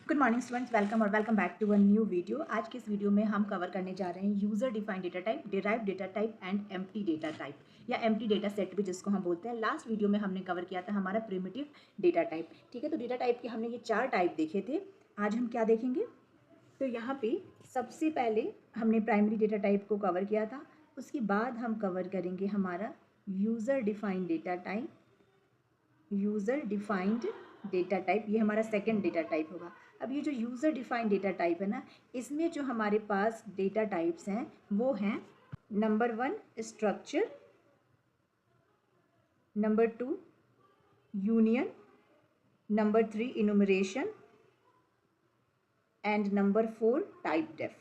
Good morning students, welcome back to a new video. आज की इस वीडियो में हम कवर करने जा रहे हैं user defined data type, derive data type and empty data type या एम्प्टी डेटा सेट भी जिसको हम बोलते हैं। लास्ट वीडियो में हमने कवर किया था हमारा प्रिमिटिव डेटा टाइप। ठीक है, तो डेटा टाइप के हमने ये 4 टाइप देखे थे। आज हम क्या देखेंगे? तो यहाँ पे सबसे पहले हमने प्राइमरी डेटा टाइप को कवर किया था। उसके बाद हम कवर करेंगे हमारा user defined data type. User defined data type ये हमारा सेकंड डेटा टाइप होगा। अब ये जो यूज़र डिफाइंड डेटा टाइप है ना, इसमें जो हमारे पास डेटा टाइप्स हैं वो हैं number 1 structure, number 2 union, number 3 enumeration and number 4 typedef.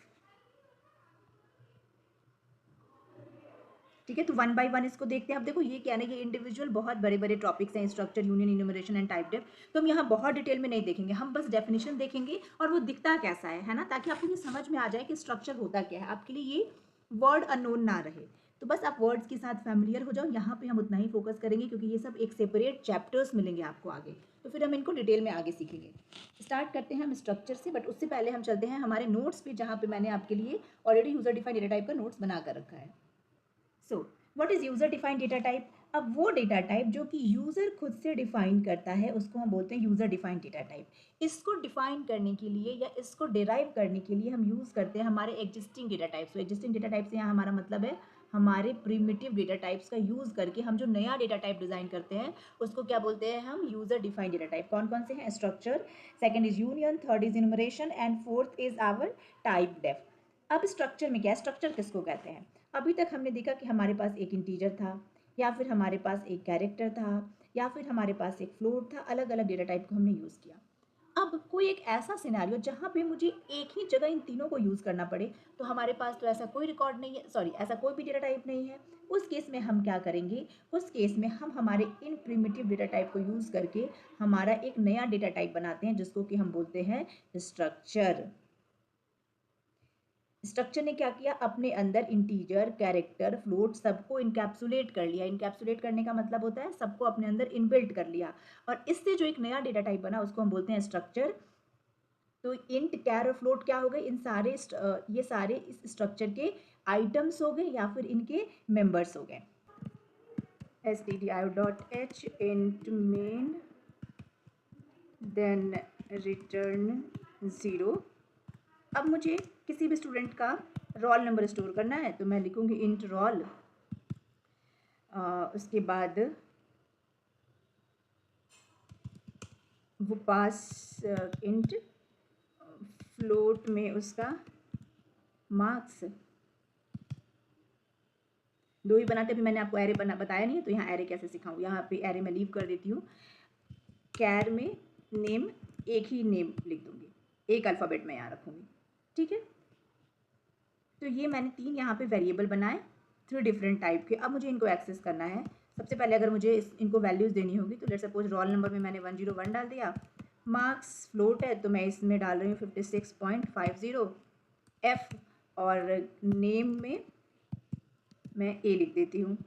ठीक है, तो वन बाय वन इसको देखते हैं। अब देखो ये क्या है ना, ये इंडिविजुअल बहुत बड़े बड़े टॉपिक्स हैं, structure, union, enumeration and typedef. तो हम यहाँ बहुत डिटेल में नहीं देखेंगे, हम बस डेफिनेशन देखेंगे और वो दिखता कैसा है ना, ताकि आपको ये समझ में आ जाए कि स्ट्रक्चर होता क्या है, आपके लिए ये वर्ड अननोन ना रहे। तो बस आप वर्ड्स के साथ फैमिलियर हो जाओ। यहाँ पे हम उतना ही फोकस करेंगे क्योंकि ये सब एक सेपरेट चैप्टर्स मिलेंगे आपको आगे, तो फिर हम इनको डिटेल में आगे सीखेंगे। स्टार्ट करते हैं हम स्ट्रक्चर से, बट उससे पहले हम चलते हैं हमारे नोट्स पे, जहाँ पे मैंने आपके लिए already user defined data type का नोट्स बना कर रखा है। So what is user defined data type? अब वो डेटा टाइप जो कि यूजर खुद से डिफाइन करता है उसको हम बोलते हैं यूजर डिफाइंड डेटा टाइप। इसको डिफाइन करने के लिए या इसको डिराइव करने के लिए हम यूज करते हैं हमारे एग्जिस्टिंग डेटा टाइप्स। तो एग्जिस्टिंग डेटा टाइप से यहाँ हमारा मतलब है हमारे प्रिमिटिव डेटा टाइप्स का यूज करके हम जो नया डेटा टाइप डिजाइन करते हैं उसको क्या बोलते हैं हम? User defined data type. कौन कौन से हैं? Structure, second is union, third is enumeration and fourth is our typedef. अब स्ट्रक्चर में क्या है? स्ट्रक्चर किसको कहते हैं? अभी तक हमने देखा कि हमारे पास एक इंटीजर था, या फिर हमारे पास एक कैरेक्टर था, या फिर हमारे पास एक फ्लोट था। अलग अलग डेटा टाइप को हमने यूज़ किया। अब कोई एक ऐसा सिनेरियो जहाँ पे मुझे एक ही जगह इन तीनों को यूज़ करना पड़े, तो हमारे पास तो ऐसा कोई रिकॉर्ड नहीं है, सॉरी ऐसा कोई भी डेटा टाइप नहीं है। उस केस में हम क्या करेंगे? उस केस में हम हमारे इन प्रिमिटिव डेटा टाइप को यूज़ करके हमारा एक नया डेटा टाइप बनाते हैं जिसको कि हम बोलते हैं स्ट्रक्चर। स्ट्रक्चर ने क्या किया? अपने अंदर इंटीजर, कैरेक्टर, फ्लोट सबको इनकैप्सुलेट कर लिया। इनकैप्सुलेट करने का मतलब होता है सबको अपने अंदर इनबिल्ट कर लिया, और इससे जो एक नया डेटा टाइप बना उसको हम बोलते हैं स्ट्रक्चर। तो इंट, कैर और फ्लोट क्या हो गए? इन सारे ये सारे इस स्ट्रक्चर के आइटम्स हो गए या फिर इनके मेंबर्स हो गए। stdio.h int main then return 0। अब मुझे किसी भी स्टूडेंट का रोल नंबर स्टोर करना है तो मैं लिखूंगी इंट रोल। उसके बाद वो पास इंट फ्लोट में उसका मार्क्स। दो ही बनाते, अभी मैंने आपको एरे बताया नहीं है, तो यहाँ एरे कैसे सिखाऊँ। यहाँ पे एरे में लीव कर देती हूँ। कैर में नेम, एक ही नेम लिख दूंगी, एक अल्फ़ाबेट में यहाँ रखूँगी। ठीक है, तो ये मैंने 3 यहाँ पे वेरिएबल बनाए, 3 डिफरेंट टाइप के। अब मुझे इनको एक्सेस करना है। सबसे पहले अगर मुझे इनको वैल्यूज़ देनी होगी तो लेट्स सपोज रोल नंबर में मैंने 101 डाल दिया। मार्क्स फ्लोट है तो मैं इसमें डाल रही हूँ 56.50 एफ, और नेम में मैं ए लिख देती हूँ।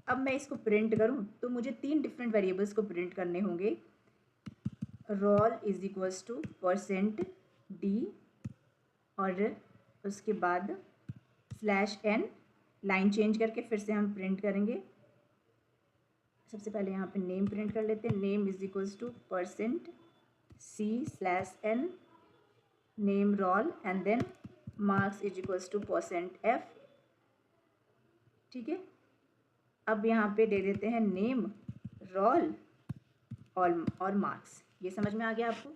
अब मैं इसको प्रिंट करूँ तो मुझे 3 डिफरेंट वेरिएबल्स को प्रिंट करने होंगे। Roll is equals to %d, और उसके बाद /n, लाइन चेंज करके फिर से हम प्रिंट करेंगे। सबसे पहले यहाँ पे नेम प्रिंट कर लेते हैं। Name is equals to %c/n name roll and then marks is equals to %f। ठीक है, अब यहाँ पे दे देते हैं नेम, रोल और मार्क्स। ये समझ में आ गया आपको?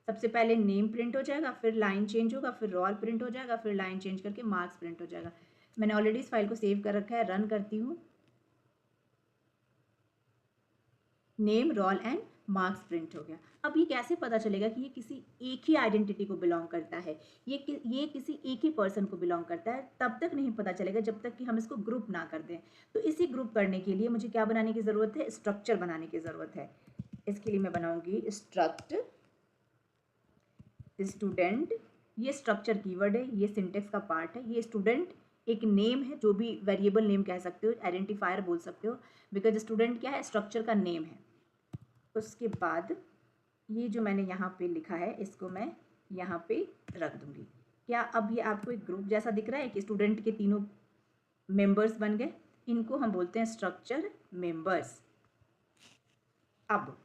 सबसे पहले नेम प्रिंट हो जाएगा, फिर लाइन चेंज होगा, फिर रोल प्रिंट हो जाएगा, फिर लाइन चेंज करके मार्क्स प्रिंट हो जाएगा। मैंने ऑलरेडी इस फाइल को सेव कर रखा है, रन करती हूँ। Name, roll and marks print हो गया। अब ये कैसे पता चलेगा कि ये किसी एक ही आइडेंटिटी को बिलोंग करता है, ये किसी एक ही पर्सन को बिलोंग करता है? तब तक नहीं पता चलेगा जब तक कि हम इसको ग्रुप ना कर दें। तो इसी ग्रुप करने के लिए मुझे क्या बनाने की ज़रूरत है? स्ट्रक्चर बनाने की ज़रूरत है। इसके लिए मैं बनाऊंगी स्ट्रक्ट स्टूडेंट। ये स्ट्रक्चर कीवर्ड है, ये सिंटेक्स का पार्ट है। ये स्टूडेंट एक नेम है, जो भी वेरिएबल नेम कह सकते हो, आइडेंटिफायर बोल सकते हो, बिकॉज स्टूडेंट क्या है? स्ट्रक्चर का नेम है। उसके बाद ये जो मैंने यहाँ पे लिखा है इसको मैं यहाँ पे रख दूंगी। क्या अब ये आपको एक ग्रुप जैसा दिख रहा है कि स्टूडेंट के तीनों मेंबर्स बन गए? इनको हम बोलते हैं स्ट्रक्चर मेंबर्स। अब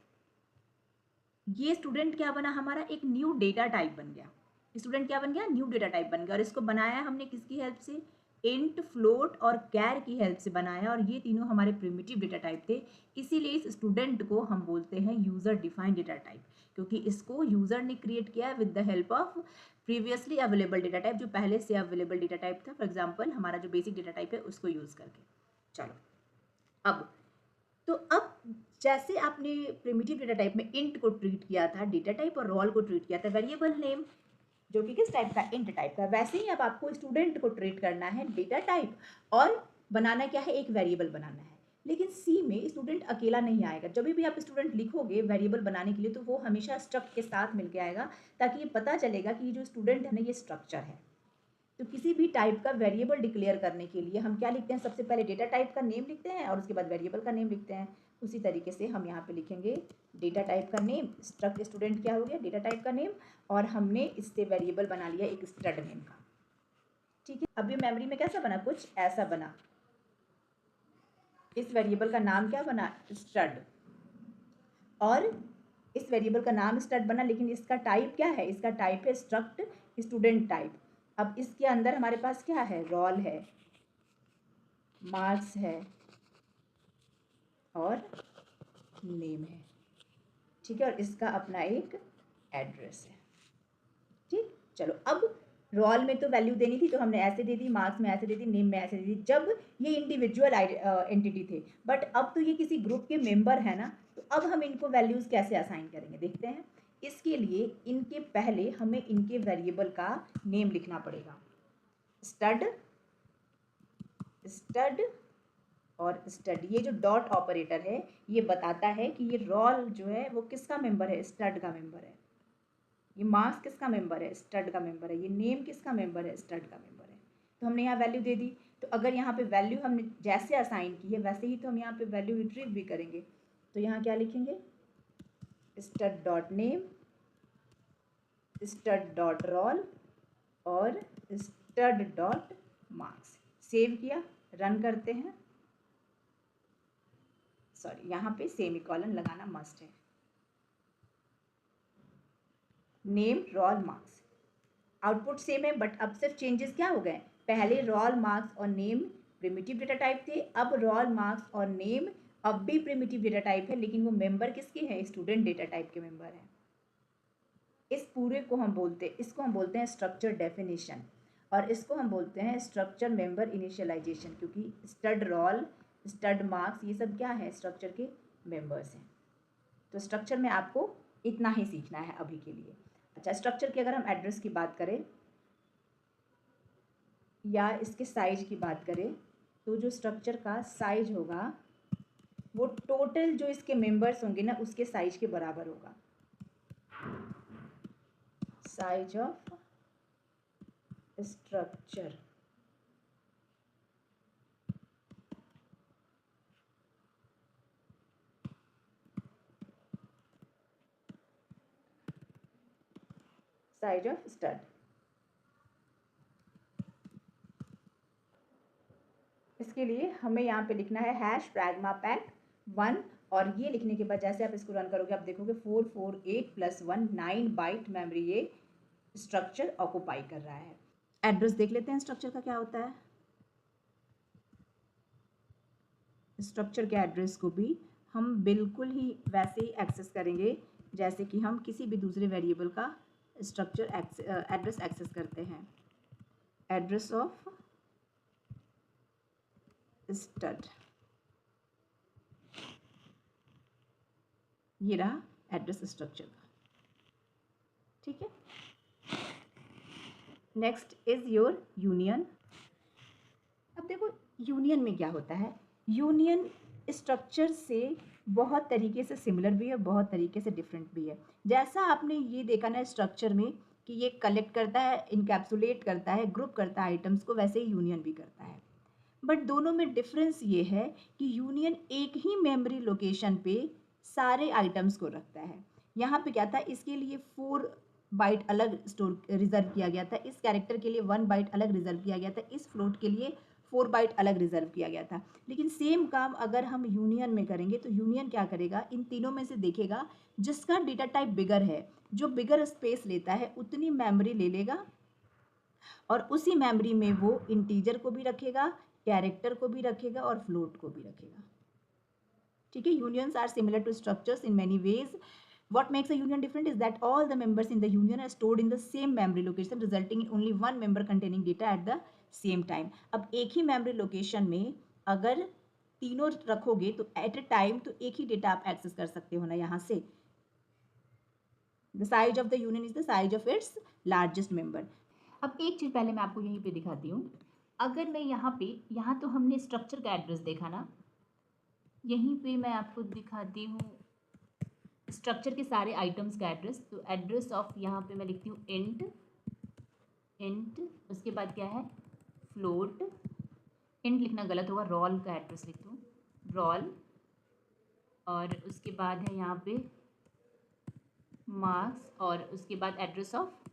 ये स्टूडेंट क्या बना हमारा, एक न्यू डेटा टाइप बन गया। स्टूडेंट क्या बन गया, न्यू डेटा टाइप बन गया। और इसको बनाया हमने किसकी हेल्प से, इंट, फ्लोट और कैर की हेल्प से बनाया। और ये तीनों हमारे प्रिमिटिव डेटा टाइप थे। इसीलिए इस स्टूडेंट को हम बोलते हैं यूजर डिफाइंड डेटा टाइप, क्योंकि इसको यूजर ने क्रिएट किया है with the help of previously available data type, जो पहले से अवेलेबल डेटा टाइप था। फॉर एग्जाम्पल हमारा जो बेसिक डेटा टाइप है उसको यूज करके। चलो अब तो अब जैसे आपने प्रिमिटिव डेटा टाइप में इंट को ट्रीट किया था, डेटा टाइप और रोल को ट्रीट किया था वेरिएबल नेम, जो कि किस टाइप का, इंट टाइप का, वैसे ही अब आपको स्टूडेंट को ट्रीट करना है डेटा टाइप और बनाना क्या है, एक वेरिएबल बनाना है। लेकिन सी में स्टूडेंट अकेला नहीं आएगा। जब भी आप स्टूडेंट लिखोगे वेरिएबल बनाने के लिए तो वो हमेशा स्ट्रक्ट के साथ मिलके आएगा, ताकि ये पता चलेगा कि ये जो स्टूडेंट है ना ये स्ट्रक्चर है। तो किसी भी टाइप का वेरिएबल डिक्लेयर करने के लिए हम क्या लिखते हैं, सबसे पहले डेटा टाइप का नेम लिखते हैं और उसके बाद वेरिएबल का नेम लिखते हैं। उसी तरीके से हम यहाँ पे लिखेंगे डेटा टाइप का नेम, स्ट्रक्ट स्टूडेंट क्या हो गया, डेटा टाइप का नेम, और हमने इससे वेरिएबल बना लिया एक स्टड नेम का। ठीक है, अब ये मेमोरी में कैसा बना, कुछ ऐसा बना। इस वेरिएबल का नाम क्या बना, स्टड, और इस वेरिएबल का नाम स्टड बना, लेकिन इसका टाइप क्या है, इसका टाइप है स्ट्रक्ट स्टूडेंट टाइप। अब इसके अंदर हमारे पास क्या है, रोल है, मार्क्स है और नेम है। ठीक है, और इसका अपना एक एड्रेस है। ठीक, चलो अब रोल में तो वैल्यू देनी थी तो हमने ऐसे दे दी, मार्क्स में ऐसे दे दी, नेम में ऐसे दे दी, जब ये इंडिविजुअल एंटिटी थे। बट अब तो ये किसी ग्रुप के मेंबर है ना, तो अब हम इनको वैल्यूज कैसे असाइन करेंगे देखते हैं। इसके लिए इनके पहले हमें इनके वेरिएबल का नेम लिखना पड़ेगा। स्टड, स्टड और स्टड, ये जो डॉट ऑपरेटर है ये बताता है कि ये रोल जो है वो किसका मेंबर है, स्टड का मेंबर है। ये मार्क्स किसका मेंबर है, स्टड का मेंबर है। ये नेम किसका मेंबर है, स्टड का मेंबर है। तो हमने यहाँ वैल्यू दे दी। तो अगर यहाँ पे वैल्यू हमने जैसे असाइन की है वैसे ही तो हम यहाँ पे वैल्यू रिट्रीव भी करेंगे। तो यहाँ क्या लिखेंगे, stud dot name, stud dot roll और स्टड डॉट मार्क्स। सेव किया, रन करते हैं। सॉरी, यहाँ पे सेमीकोलन लगाना मस्ट है। Name, roll, marks, output same है, बट अब सिर्फ चेंजेस क्या हो गए, पहले रोल, मार्क्स और नेम प्रिमिटिव डेटा टाइप थे, अब रोल, मार्क्स और नेम अब भी प्रिमिटिव डेटा टाइप है, लेकिन वो मेंबर किसके हैं, स्टूडेंट डेटा टाइप के मेंबर हैं। इस पूरे को हम बोलते हैं, इसको हम बोलते हैं स्ट्रक्चर डेफिनेशन, और इसको हम बोलते हैं स्ट्रक्चर मेंबर इनिशियलाइजेशन, क्योंकि स्टड रोल, स्टड मार्क्स ये सब क्या है, स्ट्रक्चर के मेंबर्स हैं। तो स्ट्रक्चर में आपको इतना ही सीखना है अभी के लिए। अच्छा, स्ट्रक्चर की अगर हम एड्रेस की बात करें या इसके साइज की बात करें, तो जो स्ट्रक्चर का साइज होगा वो टोटल जो इसके मेंबर्स होंगे ना उसके साइज के बराबर होगा। Size of structure, size of stud. इसके लिए हमें यहाँ पे लिखना है हैश प्रैग्मा पैक 1, और ये लिखने के बाद जैसे आप इसको रन करोगे आप देखोगे 448 + 1 9 बाइट मेमोरी ये स्ट्रक्चर ऑक्यूपाई कर रहा है। एड्रेस देख लेते हैं स्ट्रक्चर का क्या होता है। स्ट्रक्चर के एड्रेस को भी हम बिल्कुल ही वैसे ही एक्सेस करेंगे जैसे कि हम किसी भी दूसरे वेरिएबल का स्ट्रक्चर एड्रेस एक्सेस करते हैं। एड्रेस ऑफ स्टड, ये रहा एड्रेस स्ट्रक्चर का। ठीक है, नेक्स्ट इज योर यूनियन। अब देखो यूनियन में क्या होता है, यूनियन स्ट्रक्चर से बहुत तरीके से सिमिलर भी है, बहुत तरीके से डिफरेंट भी है। जैसा आपने ये देखा ना स्ट्रक्चर में कि ये कलेक्ट करता है, इनकैप्सुलेट करता है, ग्रुप करता है आइटम्स को, वैसे ही यूनियन भी करता है। बट दोनों में डिफरेंस ये है कि यूनियन एक ही मेमोरी लोकेशन पे सारे आइटम्स को रखता है, यहाँ पे क्या था, इसके लिए 4 बाइट अलग स्टोर रिजर्व किया गया था, इस कैरेक्टर के लिए 1 बाइट अलग रिजर्व किया गया था, इस फ्लोट के लिए 4 बाइट अलग रिजर्व किया गया था। लेकिन सेम काम अगर हम यूनियन में करेंगे तो यूनियन क्या करेगा, इन तीनों में से देखेगा जिसका डेटा टाइप बिगर है, जो बिगर स्पेस लेता है उतनी मेमोरी ले लेगा और उसी मेमोरी में वो इंटीजर को भी रखेगा, कैरेक्टर को भी रखेगा और फ्लोट को भी रखेगा। ठीक है, unions are similar to structures in many ways. What makes a union different is that all the members in the union are stored in the same memory location, resulting in only one member containing data at the same time. अब एक ही memory location में अगर तीनों रखोगे तो at a time तो एक ही data आप एक्सेस कर सकते हो ना यहाँ से. The size of the union is the size of its largest member. अब एक चीज़ पहले मैं आपको यहीं पे दिखाती हूँ. अगर मैं यहाँ तो हमने स्ट्रक्चर का एड्रेस देखा ना, यहीं पे मैं आपको दिखाती हूँ स्ट्रक्चर के सारे आइटम्स का एड्रेस. तो एड्रेस ऑफ यहाँ पे मैं लिखती हूँ इंट, उसके बाद क्या है फ्लोट. इंट लिखना गलत होगा, रोल का एड्रेस लिखती हूँ रोल, और उसके बाद है यहाँ पे मार्क्स, और उसके बाद एड्रेस ऑफ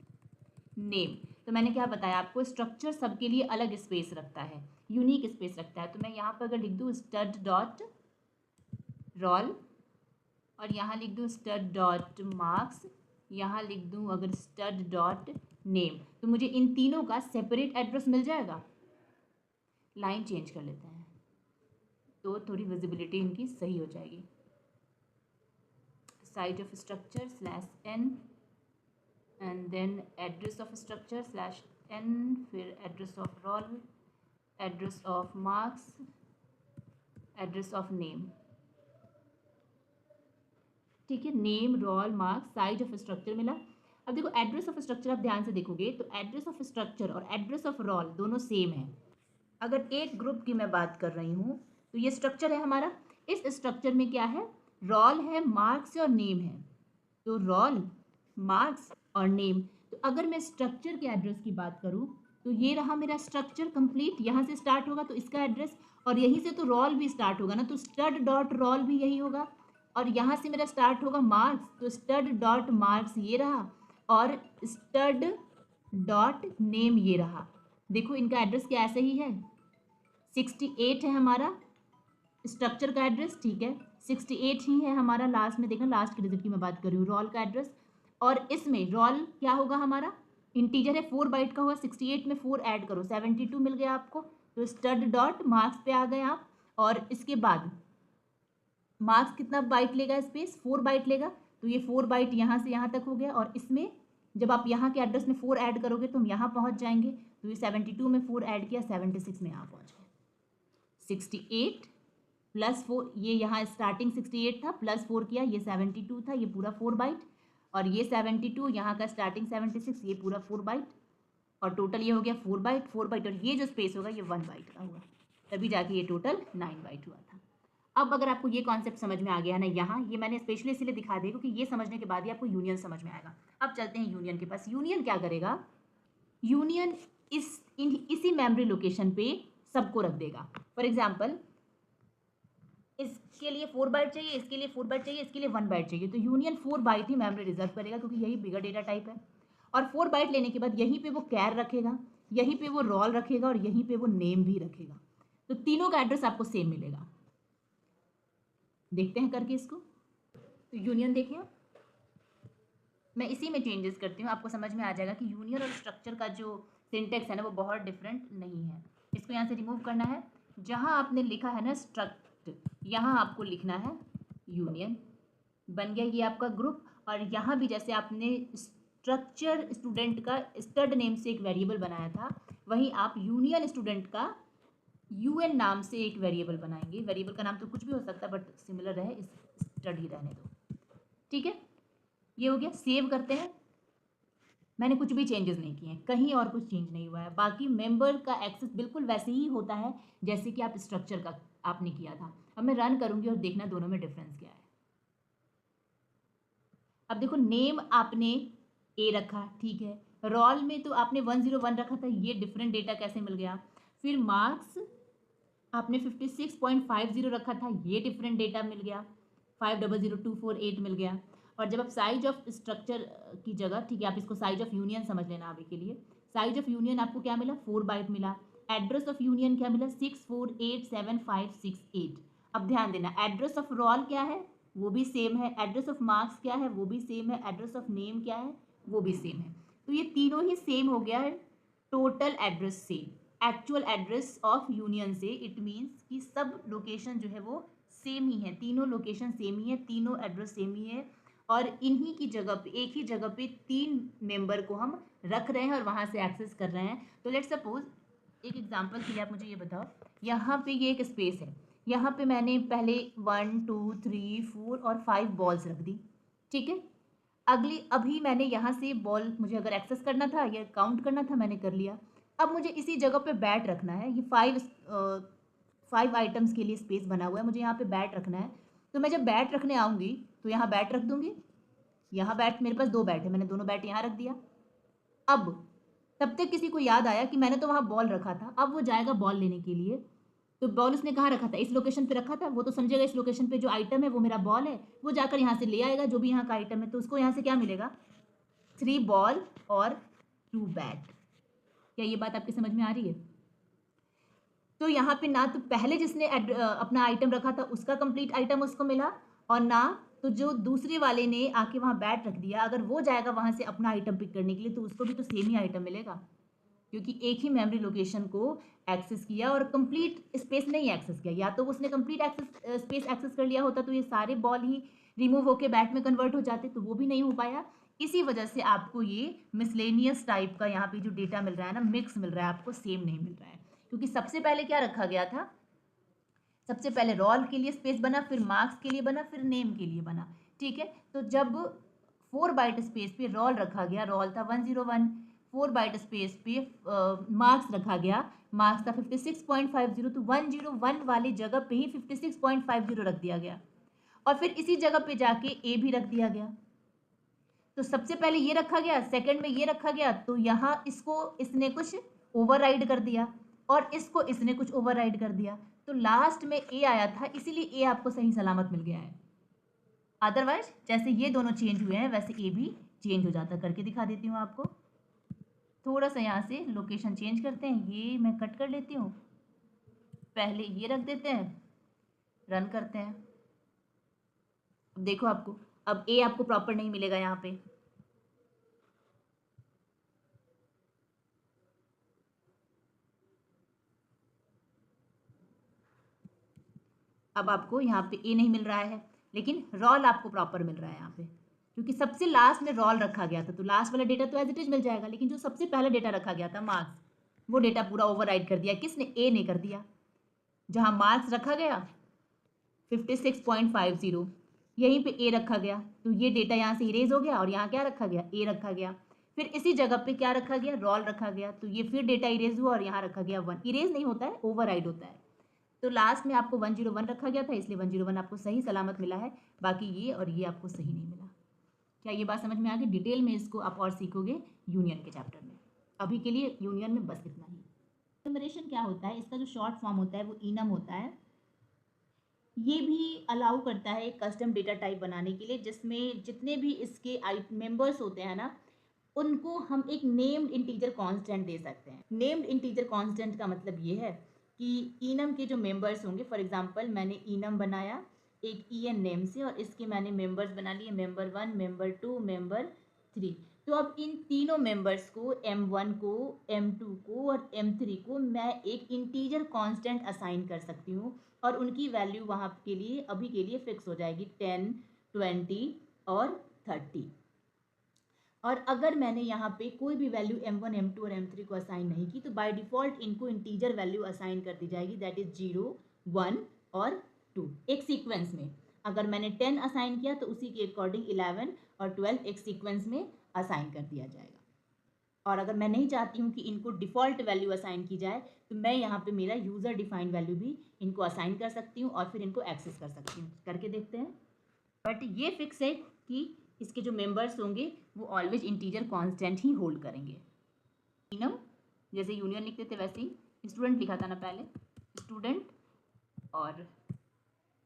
नेम. तो मैंने क्या बताया आपको, स्ट्रक्चर सबके लिए अलग स्पेस रखता है, यूनिक स्पेस रखता है. तो मैं यहाँ पर अगर लिख दूँ स्टड डॉट रोल, और यहाँ लिख दूँ स्टड डॉट मार्क्स, यहाँ लिख दूँ अगर स्टड डॉट नेम, तो मुझे इन तीनों का सेपरेट एड्रेस मिल जाएगा. लाइन चेंज कर लेते हैं तो थोड़ी विजिबिलिटी इनकी सही हो जाएगी. Size of structure /n and then address of structure /n, फिर address of roll, address of marks, address of name. ठीक है, name, roll, marks, size of structure मिला. अब देखो एड्रेस ऑफ स्ट्रक्चर आप ध्यान से देखोगे तो एड्रेस ऑफ स्ट्रक्चर और एड्रेस ऑफ रोल दोनों सेम है. अगर एक ग्रुप की मैं बात कर रही हूँ तो ये स्ट्रक्चर है हमारा. इस स्ट्रक्चर में क्या है, रोल है, मार्क्स और नेम है. तो रोल, मार्क्स और नेम. तो अगर मैं स्ट्रक्चर के एड्रेस की बात करूँ तो ये रहा मेरा स्ट्रक्चर कंप्लीट. यहाँ से स्टार्ट होगा तो इसका एड्रेस, और यहीं से तो रोल भी स्टार्ट होगा ना, तो स्टड डॉट रोल भी यही होगा. और यहाँ से मेरा स्टार्ट होगा मार्क्स, तो स्टड डॉट मार्क्स ये रहा, और स्टड डॉट नेम ये रहा. देखो इनका एड्रेस क्या ऐसे ही है, 68 है हमारा स्ट्रक्चर का एड्रेस. ठीक है, 68 ही है हमारा. लास्ट में देखना, लास्ट की डिजिट की मैं बात कर रही हूँ, रोल का एड्रेस. और इसमें रोल क्या होगा हमारा, इंटीजर है, 4 बाइट का होगा. 68 में 4 ऐड करो, 72 मिल गया आपको. तो स्टड डॉट मार्क्स पे आ गए आप. और इसके बाद मार्क्स कितना बाइट लेगा, स्पेस 4 बाइट लेगा. तो ये 4 बाइट यहाँ से यहाँ तक हो गया. और इसमें जब आप यहाँ के एड्रेस में 4 ऐड करोगे तो हम यहाँ पहुँच जाएंगे. तो ये 72 में 4 ऐड किया, 76 में यहाँ पहुँच गए. 68 प्लस 4, ये यहाँ स्टार्टिंग 68 था, प्लस 4 किया, ये 72 था, ये पूरा 4 बाइट. और ये 72, यहाँ का स्टार्टिंग 76, ये पूरा 4 बाइट. और टोटल ये हो गया 4 बाइट, 4 बाइट. और ये जो स्पेस होगा ये 1 बाइट का होगा, तभी जाके ये टोटल 9 बाइट हुआ था. अब अगर आपको ये कॉन्सेप्ट समझ में आ गया ना, यहाँ ये मैंने स्पेशली इसलिए दिखा दिया क्योंकि ये समझने के बाद ही आपको यूनियन समझ में आएगा. अब चलते हैं यूनियन के पास. यूनियन क्या करेगा, यूनियन इसी मेमोरी लोकेशन पे सबको रख देगा. फॉर एग्जाम्पल इसके लिए 4 बाइट चाहिए, इसके लिए 4 बाइट चाहिए, इसके लिए 1 बाइट चाहिए, तो यूनियन 4 बाइट ही मेमोरी रिजर्व करेगा क्योंकि यही बिगर डेटा टाइप है. और 4 बाइट लेने के बाद यहीं पे वो कैर रखेगा, यहीं पे वो रोल रखेगा और यहीं पे वो नेम भी रखेगा. तो तीनों का एड्रेस आपको सेम मिलेगा. देखते हैं करके इसको. तो यूनियन देखिए, मैं इसी में चेंजेस करती हूँ, आपको समझ में आ जाएगा कि यूनियन और स्ट्रक्चर का जो सिंटेक्स है ना वो बहुत डिफरेंट नहीं है. इसको यहाँ से रिमूव करना है. जहाँ आपने लिखा है ना स्ट्रक्ट, यहाँ आपको लिखना है यूनियन. बन गया ये आपका ग्रुप. और यहाँ भी जैसे आपने स्ट्रक्चर स्टूडेंट का स्टड नेम से एक वेरिएबल बनाया था, वहीं आप यूनियन स्टूडेंट का यूएन नाम से एक वेरिएबल बनाएंगे. वेरिएबल का नाम तो कुछ भी हो सकता है बट सिमिलर रहे, इस स्टड ही रहने दो. ठीक है, ये हो गया. सेव करते हैं. मैंने कुछ भी चेंजेस नहीं किए हैं, कहीं और कुछ चेंज नहीं हुआ है. बाकी मेंबर का एक्सेस बिल्कुल वैसे ही होता है जैसे कि आप स्ट्रक्चर का आपने किया था. अब मैं रन करूँगी और देखना दोनों में डिफरेंस क्या है. अब देखो नेम आपने ए रखा, ठीक है. रोल में तो आपने 101 रखा था, ये डिफरेंट डेटा कैसे मिल गया. फिर मार्क्स आपने 56.50 रखा था, ये डिफरेंट डेटा मिल गया, 500248 मिल गया. और जब आप साइज ऑफ स्ट्रक्चर की जगह, ठीक है, आप इसको साइज ऑफ यूनियन समझ लेना अभी के लिए। साइज ऑफ यूनियन आपको क्या मिला, 4 बाइट मिला। एड्रेस ऑफ यूनियन क्या मिला, 648758। अब ध्यान देना, एड्रेस ऑफ रोल क्या है, वो भी सेम है। एड्रेस ऑफ मार्क्स क्या है, वो भी सेम है। एड्रेस ऑफ नेम क्या है, वो भी सेम है। तो ये तीनों ही सेम हो गया है टोटल एड्रेस से, एक्चुअल एड्रेस ऑफ यूनियन से। इट मीन्स कि सब लोकेशन जो है वो सेम ही है, तीनों लोकेशन सेम ही है, तीनों एड्रेस सेम ही है, और इन्हीं की जगह पे, एक ही जगह पे 3 मेंबर को हम रख रहे हैं और वहाँ से एक्सेस कर रहे हैं। तो लेट्स सपोज, एक एग्जांपल के लिए आप मुझे ये बताओ, यहाँ पे ये एक स्पेस है, यहाँ पे मैंने पहले 1 2 3 4 और 5 बॉल्स रख दी, ठीक है। अभी मैंने यहाँ से बॉल मुझे अगर एक्सेस करना था या काउंट करना था, मैंने कर लिया। अब मुझे इसी जगह पे बैट रखना है, ये 5 आइटम्स के लिए स्पेस बना हुआ है, मुझे यहाँ पे बैट रखना है। तो मैं जब बैट रखने आऊँगी तो यहाँ बैट रख दूँगी, यहाँ बैट, मेरे पास 2 बैट है, मैंने दोनों बैट यहाँ रख दिया। अब तब तक किसी को याद आया कि मैंने तो वहाँ बॉल रखा था, अब वो जाएगा बॉल लेने के लिए, तो बॉल उसने कहाँ रखा था, इस लोकेशन पे रखा था, वो तो समझेगा इस लोकेशन पे जो आइटम है वो मेरा बॉल है, वो जाकर यहाँ से ले आएगा जो भी यहाँ का आइटम है, तो उसको यहाँ से क्या मिलेगा, 3 बॉल और 2 बैट। क्या ये बात आपकी समझ में आ रही है? तो यहाँ पे ना तो पहले जिसने अपना आइटम रखा था उसका कंप्लीट आइटम उसको मिला, और ना तो जो दूसरे वाले ने आके वहाँ बैट रख दिया, अगर वो जाएगा वहाँ से अपना आइटम पिक करने के लिए तो उसको भी तो सेम ही आइटम मिलेगा, क्योंकि एक ही मेमोरी लोकेशन को एक्सेस किया और कंप्लीट स्पेस नहीं एक्सेस किया। या तो उसने कंप्लीट एक्सेस स्पेस एक्सेस कर लिया होता तो ये सारे बॉल ही रिमूव होकर बैट में कन्वर्ट हो जाते, तो वो भी नहीं हो पाया। इसी वजह से आपको ये मिसलेनियस टाइप का यहाँ पे जो डेटा मिल रहा है ना, मिक्स मिल रहा है, आपको सेम नहीं मिल रहा है, क्योंकि सबसे पहले क्या रखा गया था, सबसे पहले रोल के लिए स्पेस बना, फिर मार्क्स के लिए बना, फिर नेम के लिए बना, ठीक है। तो जब 4 बाइट स्पेस पे रोल रखा गया, रोल था 101, 4 बाइट स्पेस पे मार्क्स रखा गया, मार्क्स था 56.50, तो 101 वाली जगह पे ही 56.50 रख दिया गया, और फिर इसी जगह पे जाके ए भी रख दिया गया। तो सबसे पहले ये रखा गया, सेकंड में ये रखा गया, तो यहाँ इसको इसने कुछ ओवरराइड कर दिया और इसको इसने कुछ ओवरराइड कर दिया, तो लास्ट में ए आया था, इसीलिए ए आपको सही सलामत मिल गया है। अदरवाइज जैसे ये दोनों चेंज हुए हैं वैसे ए भी चेंज हो जाता। करके दिखा देती हूँ आपको, थोड़ा सा यहाँ से लोकेशन चेंज करते हैं, ये मैं कट कर लेती हूँ, पहले ये रख देते हैं, रन करते हैं। अब देखो आपको, अब ए आपको प्रॉपर नहीं मिलेगा यहाँ पे, अब आपको यहाँ पे ए नहीं मिल रहा है, लेकिन रोल आपको प्रॉपर मिल रहा है यहाँ पे, क्योंकि सबसे लास्ट में रोल रखा गया था, तो लास्ट वाला डेटा तो एज इट इज मिल जाएगा, लेकिन जो सबसे पहला डेटा रखा गया था मार्क्स, वो डेटा पूरा ओवरराइड कर दिया, किसने, ए ने कर दिया। जहाँ मार्क्स रखा गया 56.50, यहीं पे ए रखा गया, तो ये डेटा यहाँ से इरेज हो गया, और यहाँ क्या रखा गया, ए रखा गया। फिर इसी जगह पे क्या रखा गया, रोल रखा गया, तो ये फिर डेटा इरेज हुआ और यहाँ रखा गया 1। इरेज नहीं होता है, ओवरराइड होता है। तो लास्ट में आपको 101 रखा गया था, इसलिए 101 आपको सही सलामत मिला है, बाकी ये और ये आपको सही नहीं मिला। क्या ये बात समझ में आ गई? डिटेल में इसको आप और सीखोगे यूनियन के चैप्टर में। अभी के लिए यूनियन में बस इतना ही। एनुमरेशन क्या होता है, इसका जो शॉर्ट फॉर्म होता है वो इनम होता है। ये भी अलाउ करता है एक कस्टम डेटा टाइप बनाने के लिए, जिसमें जितने भी इसके मेंबर्स होते हैं ना, उनको हम एक नेम्ड इंटीजर कांस्टेंट दे सकते हैं। नेम्ड इंटीजर कांस्टेंट का मतलब ये है कि इनम के जो मेंबर्स होंगे, फॉर एग्जांपल मैंने इनम बनाया एक en नेम से, और इसके मैंने मेंबर्स बना लिए मेंबर 1, मेंबर 2, मेंबर 3। तो अब इन तीनों मेंबर्स को, m1 को, m2 को और m3 को मैं एक इंटीजर कांस्टेंट असाइन कर सकती हूँ, और उनकी वैल्यू वहाँ के लिए अभी के लिए फिक्स हो जाएगी 10, 20 और 30। और अगर मैंने यहाँ पे कोई भी वैल्यू m1, m2 और m3 को असाइन नहीं की, तो बाय डिफ़ॉल्ट इनको इंटीजर वैल्यू असाइन कर दी जाएगी, दैट इज़ 0, 1 और 2, एक सीक्वेंस में। अगर मैंने 10 असाइन किया तो उसी के अकॉर्डिंग 11 और 12 एक सीक्वेंस में असाइन कर दिया जाएगा। और अगर मैं नहीं चाहती हूँ कि इनको डिफ़ॉल्ट वैल्यू असाइन की जाए, तो मैं यहाँ पे मेरा यूज़र डिफाइंड वैल्यू भी इनको असाइन कर सकती हूँ और फिर इनको एक्सेस कर सकती हूँ। करके देखते हैं। बट ये फिक्स है कि इसके जो मेंबर्स होंगे वो ऑलवेज इंटीजर कांस्टेंट ही होल्ड करेंगे। इनम जैसे यूनियन लिखते थे वैसे ही स्टूडेंट लिखा था ना पहले, स्टूडेंट और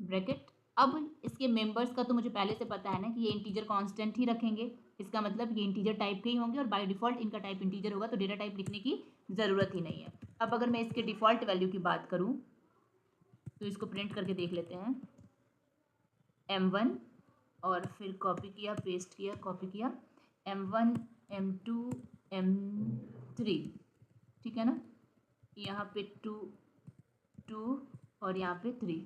ब्रैकेट अब इसके मेंबर्स का तो मुझे पहले से पता है ना कि ये इंटीजर कांस्टेंट ही रखेंगे, इसका मतलब ये इंटीजर टाइप के ही होंगे और बाय डिफ़ॉल्ट इनका टाइप इंटीजर होगा, तो डेटा टाइप लिखने की ज़रूरत ही नहीं है। अब अगर मैं इसके डिफ़ॉल्ट वैल्यू की बात करूँ तो इसको प्रिंट करके देख लेते हैं। m1 और फिर कॉपी किया, पेस्ट किया, कॉपी किया, m1 m2 m3, ठीक है ना, यहाँ पे 2 2 और यहाँ पे 3,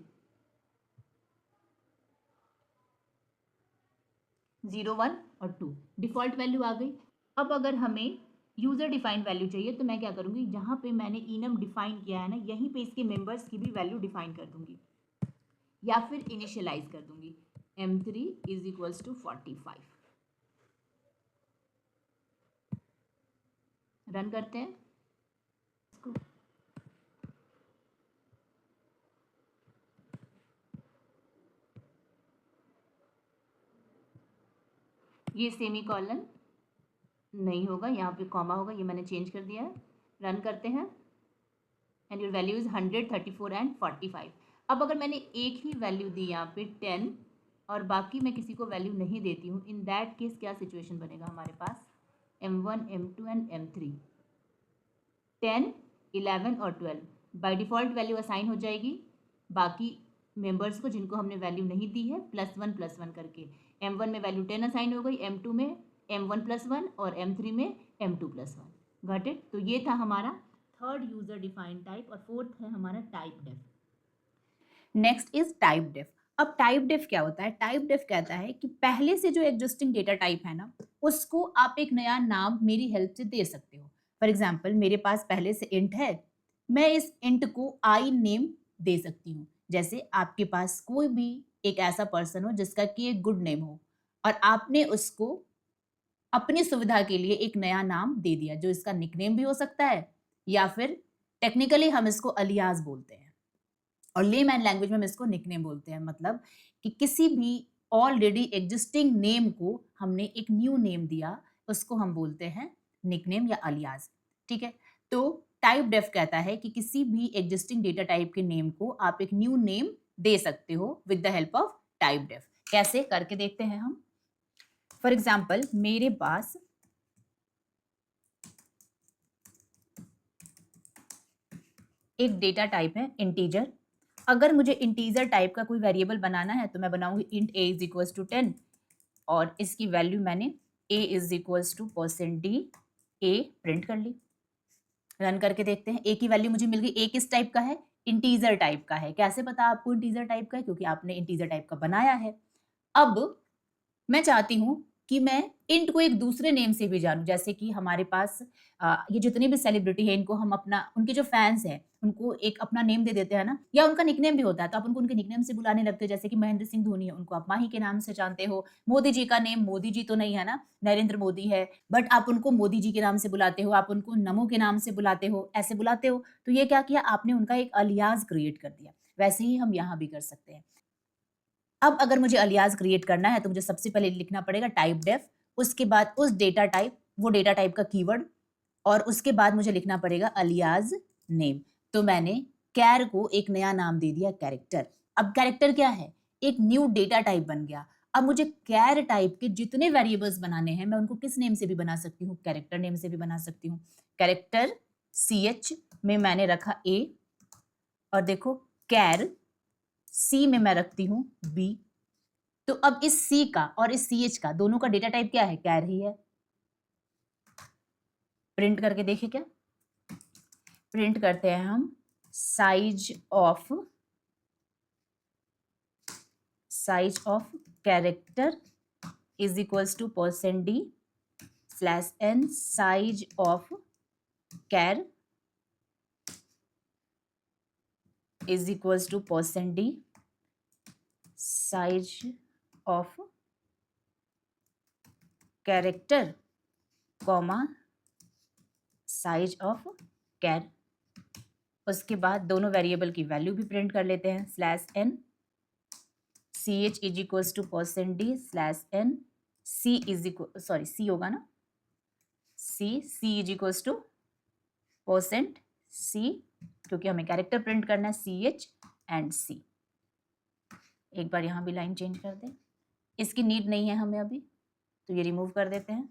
0 1 और 2 डिफ़ॉल्ट वैल्यू आ गई। अब अगर हमें यूज़र डिफाइंड वैल्यू चाहिए तो मैं क्या करूँगी, जहाँ पे मैंने इनम डिफाइन किया है ना, यहीं पे इसके मेंबर्स की भी वैल्यू डिफाइन कर दूंगी या फिर इनिशियलाइज कर दूंगी। m3 is equals to 45। Run करते हैं इसको। ये सेमी कॉलन नहीं होगा, यहाँ पे कॉमा होगा, ये मैंने चेंज कर दिया है। रन करते हैं and your value is 100 34 and 45। अब अगर मैंने एक ही वैल्यू दी यहाँ पे 10 और बाकी मैं किसी को वैल्यू नहीं देती हूँ, इन दैट केस क्या सिचुएशन बनेगा हमारे पास, m1 m2 एंड m3 10 11 और 12 बाय डिफ़ॉल्ट वैल्यू असाइन हो जाएगी बाकी मेंबर्स को जिनको हमने वैल्यू नहीं दी है, +1 +1 करके। m1 में वैल्यू 10 असाइन हो गई, m2 में m1 +1 और m3 में m2 +1। Got it. तो ये था हमारा थर्ड यूजर डिफाइंड टाइप और फोर्थ है हमारा typedef. Next is typedef. अब टाइप डेफ क्या होता है, टाइप डेफ कहता है कि पहले से जो एग्जिस्टिंग डेटा टाइप है ना, उसको आप एक नया नाम मेरी हेल्प से दे सकते हो। फॉर एग्जाम्पल मेरे पास पहले से इंट है, मैं इस इंट को आई नेम दे सकती हूँ। जैसे आपके पास कोई भी एक ऐसा पर्सन हो जिसका कि एक गुड नेम हो और आपने उसको अपनी सुविधा के लिए एक नया नाम दे दिया, जो इसका निकनेम भी हो सकता है या फिर टेक्निकली हम इसको अलियास बोलते हैं और लेमैन लैंग्वेज में हम इसको निकनेम बोलते हैं। मतलब कि किसी भी ऑलरेडी एग्जिस्टिंग नेम को हमने एक न्यू नेम दिया, उसको हम बोलते हैं निकनेम या अलियास। ठीक है, तो टाइप डेफ कहता है कि किसी भी एग्जिस्टिंग डेटा टाइप के नेम को आप एक न्यू नेम दे सकते हो with the help of typedef. कैसे करके देखते हैं हम। फॉर एग्जाम्पल मेरे पास एक डेटा टाइप है इंटीजर। अगर मुझे इंटीजर टाइप का कोई वेरिएबल बनाना है तो मैं बनाऊंगी int a is equals to 10 और इसकी वैल्यू मैंने a is equals to %d a print कर ली। रन करके देखते हैं, a की वैल्यू मुझे मिल गई। a किस टाइप का है, इंटीजर टाइप का है। कैसे पता आपको इंटीजर टाइप का है, क्योंकि आपने इंटीजर टाइप का बनाया है। अब मैं चाहती हूँ कि मैं इंट को एक दूसरे नेम से भी जानूं, जैसे कि हमारे पास ये जितने भी सेलिब्रिटी है इनको हम अपना, उनके जो फैंस हैं उनको एक अपना नेम दे देते हैं ना, या उनका निकनेम भी होता है तो आप उनको उनके निकनेम से बुलाने लगते हो। जैसे कि महेंद्र सिंह धोनी है, उनको आप माही के नाम से जानते हो। मोदी जी का नेम मोदी जी तो नहीं है ना, नरेंद्र मोदी है, बट आप उनको मोदी जी के नाम से बुलाते हो, आप उनको नमो के नाम से बुलाते हो, ऐसे बुलाते हो। तो ये क्या किया आपने, उनका एक अलियास क्रिएट कर दिया। वैसे ही हम यहाँ भी कर सकते हैं। अब अगर मुझे अलियास क्रिएट करना है तो मुझे सबसे पहले लिखना पड़ेगा टाइप डेफ, उसके बाद उस डेटा टाइप, वो डेटा टाइप का कीवर्ड, और उसके बाद मुझे लिखना पड़ेगा अलियास नेम। तो मैंने कैर को एक नया नाम दे दिया, कैरेक्टर। अब कैरेक्टर क्या है, एक न्यू डेटा टाइप बन गया। अब मुझे कैर टाइप के जितने वेरिएबल्स बनाने हैं मैं उनको किस नेम से भी बना सकती हूँ, कैरेक्टर नेम से भी बना सकती हूँ। कैरेक्टर CH में मैंने रखा A और देखो कैर C में मैं रखती हूँ B। तो अब इस C का और इस CH का दोनों का डेटा टाइप क्या है, कैर ही है। प्रिंट करके देखें क्या, प्रिंट करते हैं हम size of character is equals to %d /n size of char is equals to %d size of character comma size of char. उसके बाद दोनों वेरिएबल की वैल्यू भी प्रिंट कर लेते हैं, /n CH is equals to %d /n C is equal, sorry C होगा ना, C is equals to %C, क्योंकि हमें कैरेक्टर प्रिंट करना है CH एंड C। एक बार यहाँ भी लाइन चेंज कर दें, इसकी नीड नहीं है हमें अभी, तो ये रिमूव कर देते हैं।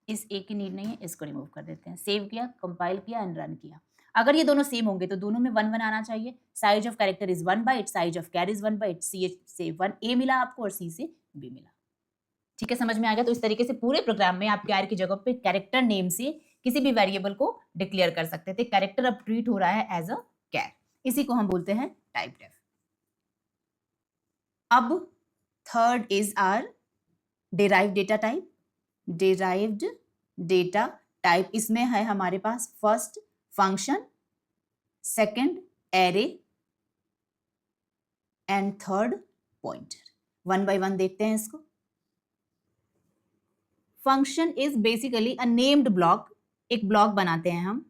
इस ए की नीड नहीं है, इसको रिमूव कर देते हैं। सेव किया, कंपाइल किया एंड रन किया। अगर ये दोनों सेम होंगे तो दोनों में 1 1 आना चाहिए। Size of character is 1 byte, size of char is 1 byte. C से 1 ए मिला आपको और सी से बी मिला। ठीक है, समझ में आ गया? तो इस तरीके से पूरे प्रोग्राम में आप कैर की जगह पे कैरेक्टर नेम से किसी भी वेरिएबल को डिक्लेयर कर सकते थे। कैरेक्टर अब ट्रीट हो रहा है एज अ कैर, इसी को हम बोलते हैं टाइप डेफ। अब third is are derived data type. Derived data type, इसमें है हमारे पास first function, second array and third pointer. One by one देखते हैं इसको। Function is basically a named block. एक ब्लॉक बनाते हैं हम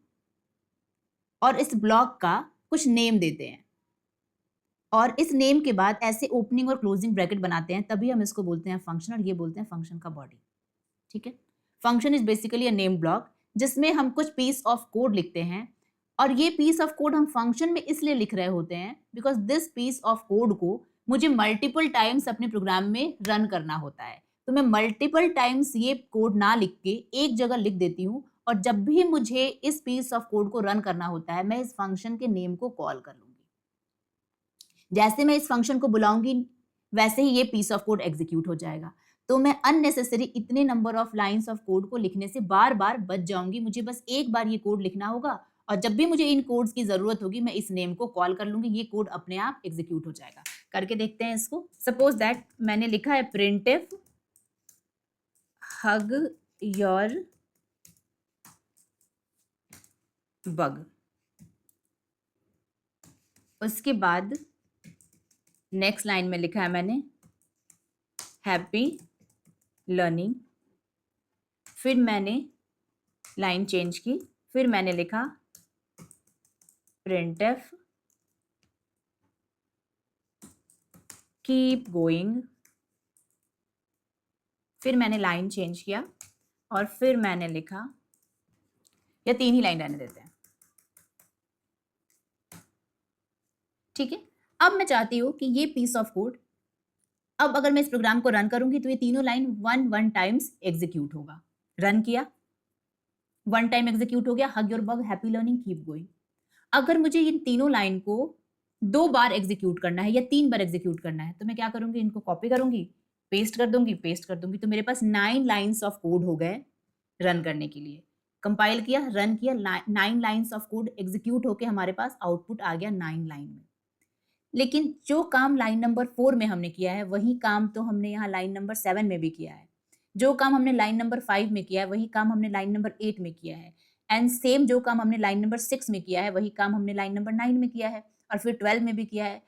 और इस ब्लॉक का कुछ नेम देते हैं और इस नेम के बाद ऐसे ओपनिंग और क्लोजिंग ब्रैकेट बनाते हैं, तभी हम इसको बोलते हैं फंक्शन और ये बोलते हैं फंक्शन का बॉडी। ठीक है, function is basically a name block जिसमें हम कुछ पीस ऑफ कोड लिखते हैं और ये पीस ऑफ कोड हम फंक्शन में इसलिए लिख रहे होते हैं because this piece of code को मुझे मल्टीपल टाइम्स अपने प्रोग्राम में रन करना होता है। तो मैं मल्टीपल टाइम्स ये कोड ना लिख के एक जगह लिख देती हूँ और जब भी मुझे इस पीस ऑफ कोड को रन करना होता है मैं इस फंक्शन के नेम को कॉल कर लूंगी। जैसे मैं इस फंक्शन को बुलाऊंगी वैसे ही ये पीस ऑफ कोड एग्जीक्यूट हो जाएगा। तो मैं अननेसेसरी इतने number of lines of code को लिखने से बार बार बच जाऊंगी। मुझे बस एक बार ये कोड लिखना होगा और जब भी मुझे इन कोड्स की जरूरत होगी मैं इस नेम को कॉल कर लूंगी, ये कोड अपने आप एग्जीक्यूट हो जाएगा। करके देखते हैं इसको। सपोज दैट मैंने लिखा है प्रिंटफ हग योर बग। उसके बाद नेक्स्ट लाइन में लिखा है मैंने हैप्पी लर्निंग। फिर मैंने लाइन चेंज की, फिर मैंने लिखा प्रिंटफ कीप गोइंग। फिर मैंने लाइन चेंज किया और फिर मैंने लिखा, या 3 ही लाइन रहने देते हैं। ठीक है, अब मैं चाहती हूँ कि ये पीस ऑफ कोड, अब अगर मैं इस प्रोग्राम को रन करूंगी तो ये तीनों लाइन 1 टाइम्स एग्जीक्यूट होगा। रन किया, 1 टाइम एग्जीक्यूट हो गया, hug your bug, happy learning, keep going. अगर मुझे इन तीनों लाइन को 2 बार एग्जीक्यूट करना है या 3 बार एग्जीक्यूट करना है तो मैं क्या करूंगी, इनको कॉपी करूंगी, पेस्ट कर दूंगी, पेस्ट कर दूंगी। तो मेरे पास 9 लाइन्स ऑफ कोड हो गए रन करने के लिए। कंपाइल किया, रन किया, 9 लाइन्स ऑफ कोड एग्जीक्यूट होके हमारे पास आउटपुट आ गया 9 लाइन में। लेकिन जो काम लाइन नंबर 4 में हमने किया है वही काम तो हमने यहाँ लाइन नंबर 7 में भी किया है। जो काम हमने लाइन नंबर 5 में किया है वही काम हमने लाइन नंबर 8 में किया है। एंड सेम जो काम हमने लाइन नंबर 6 में किया है वही काम हमने लाइन नंबर 9 में किया है और फिर 12 में भी किया है।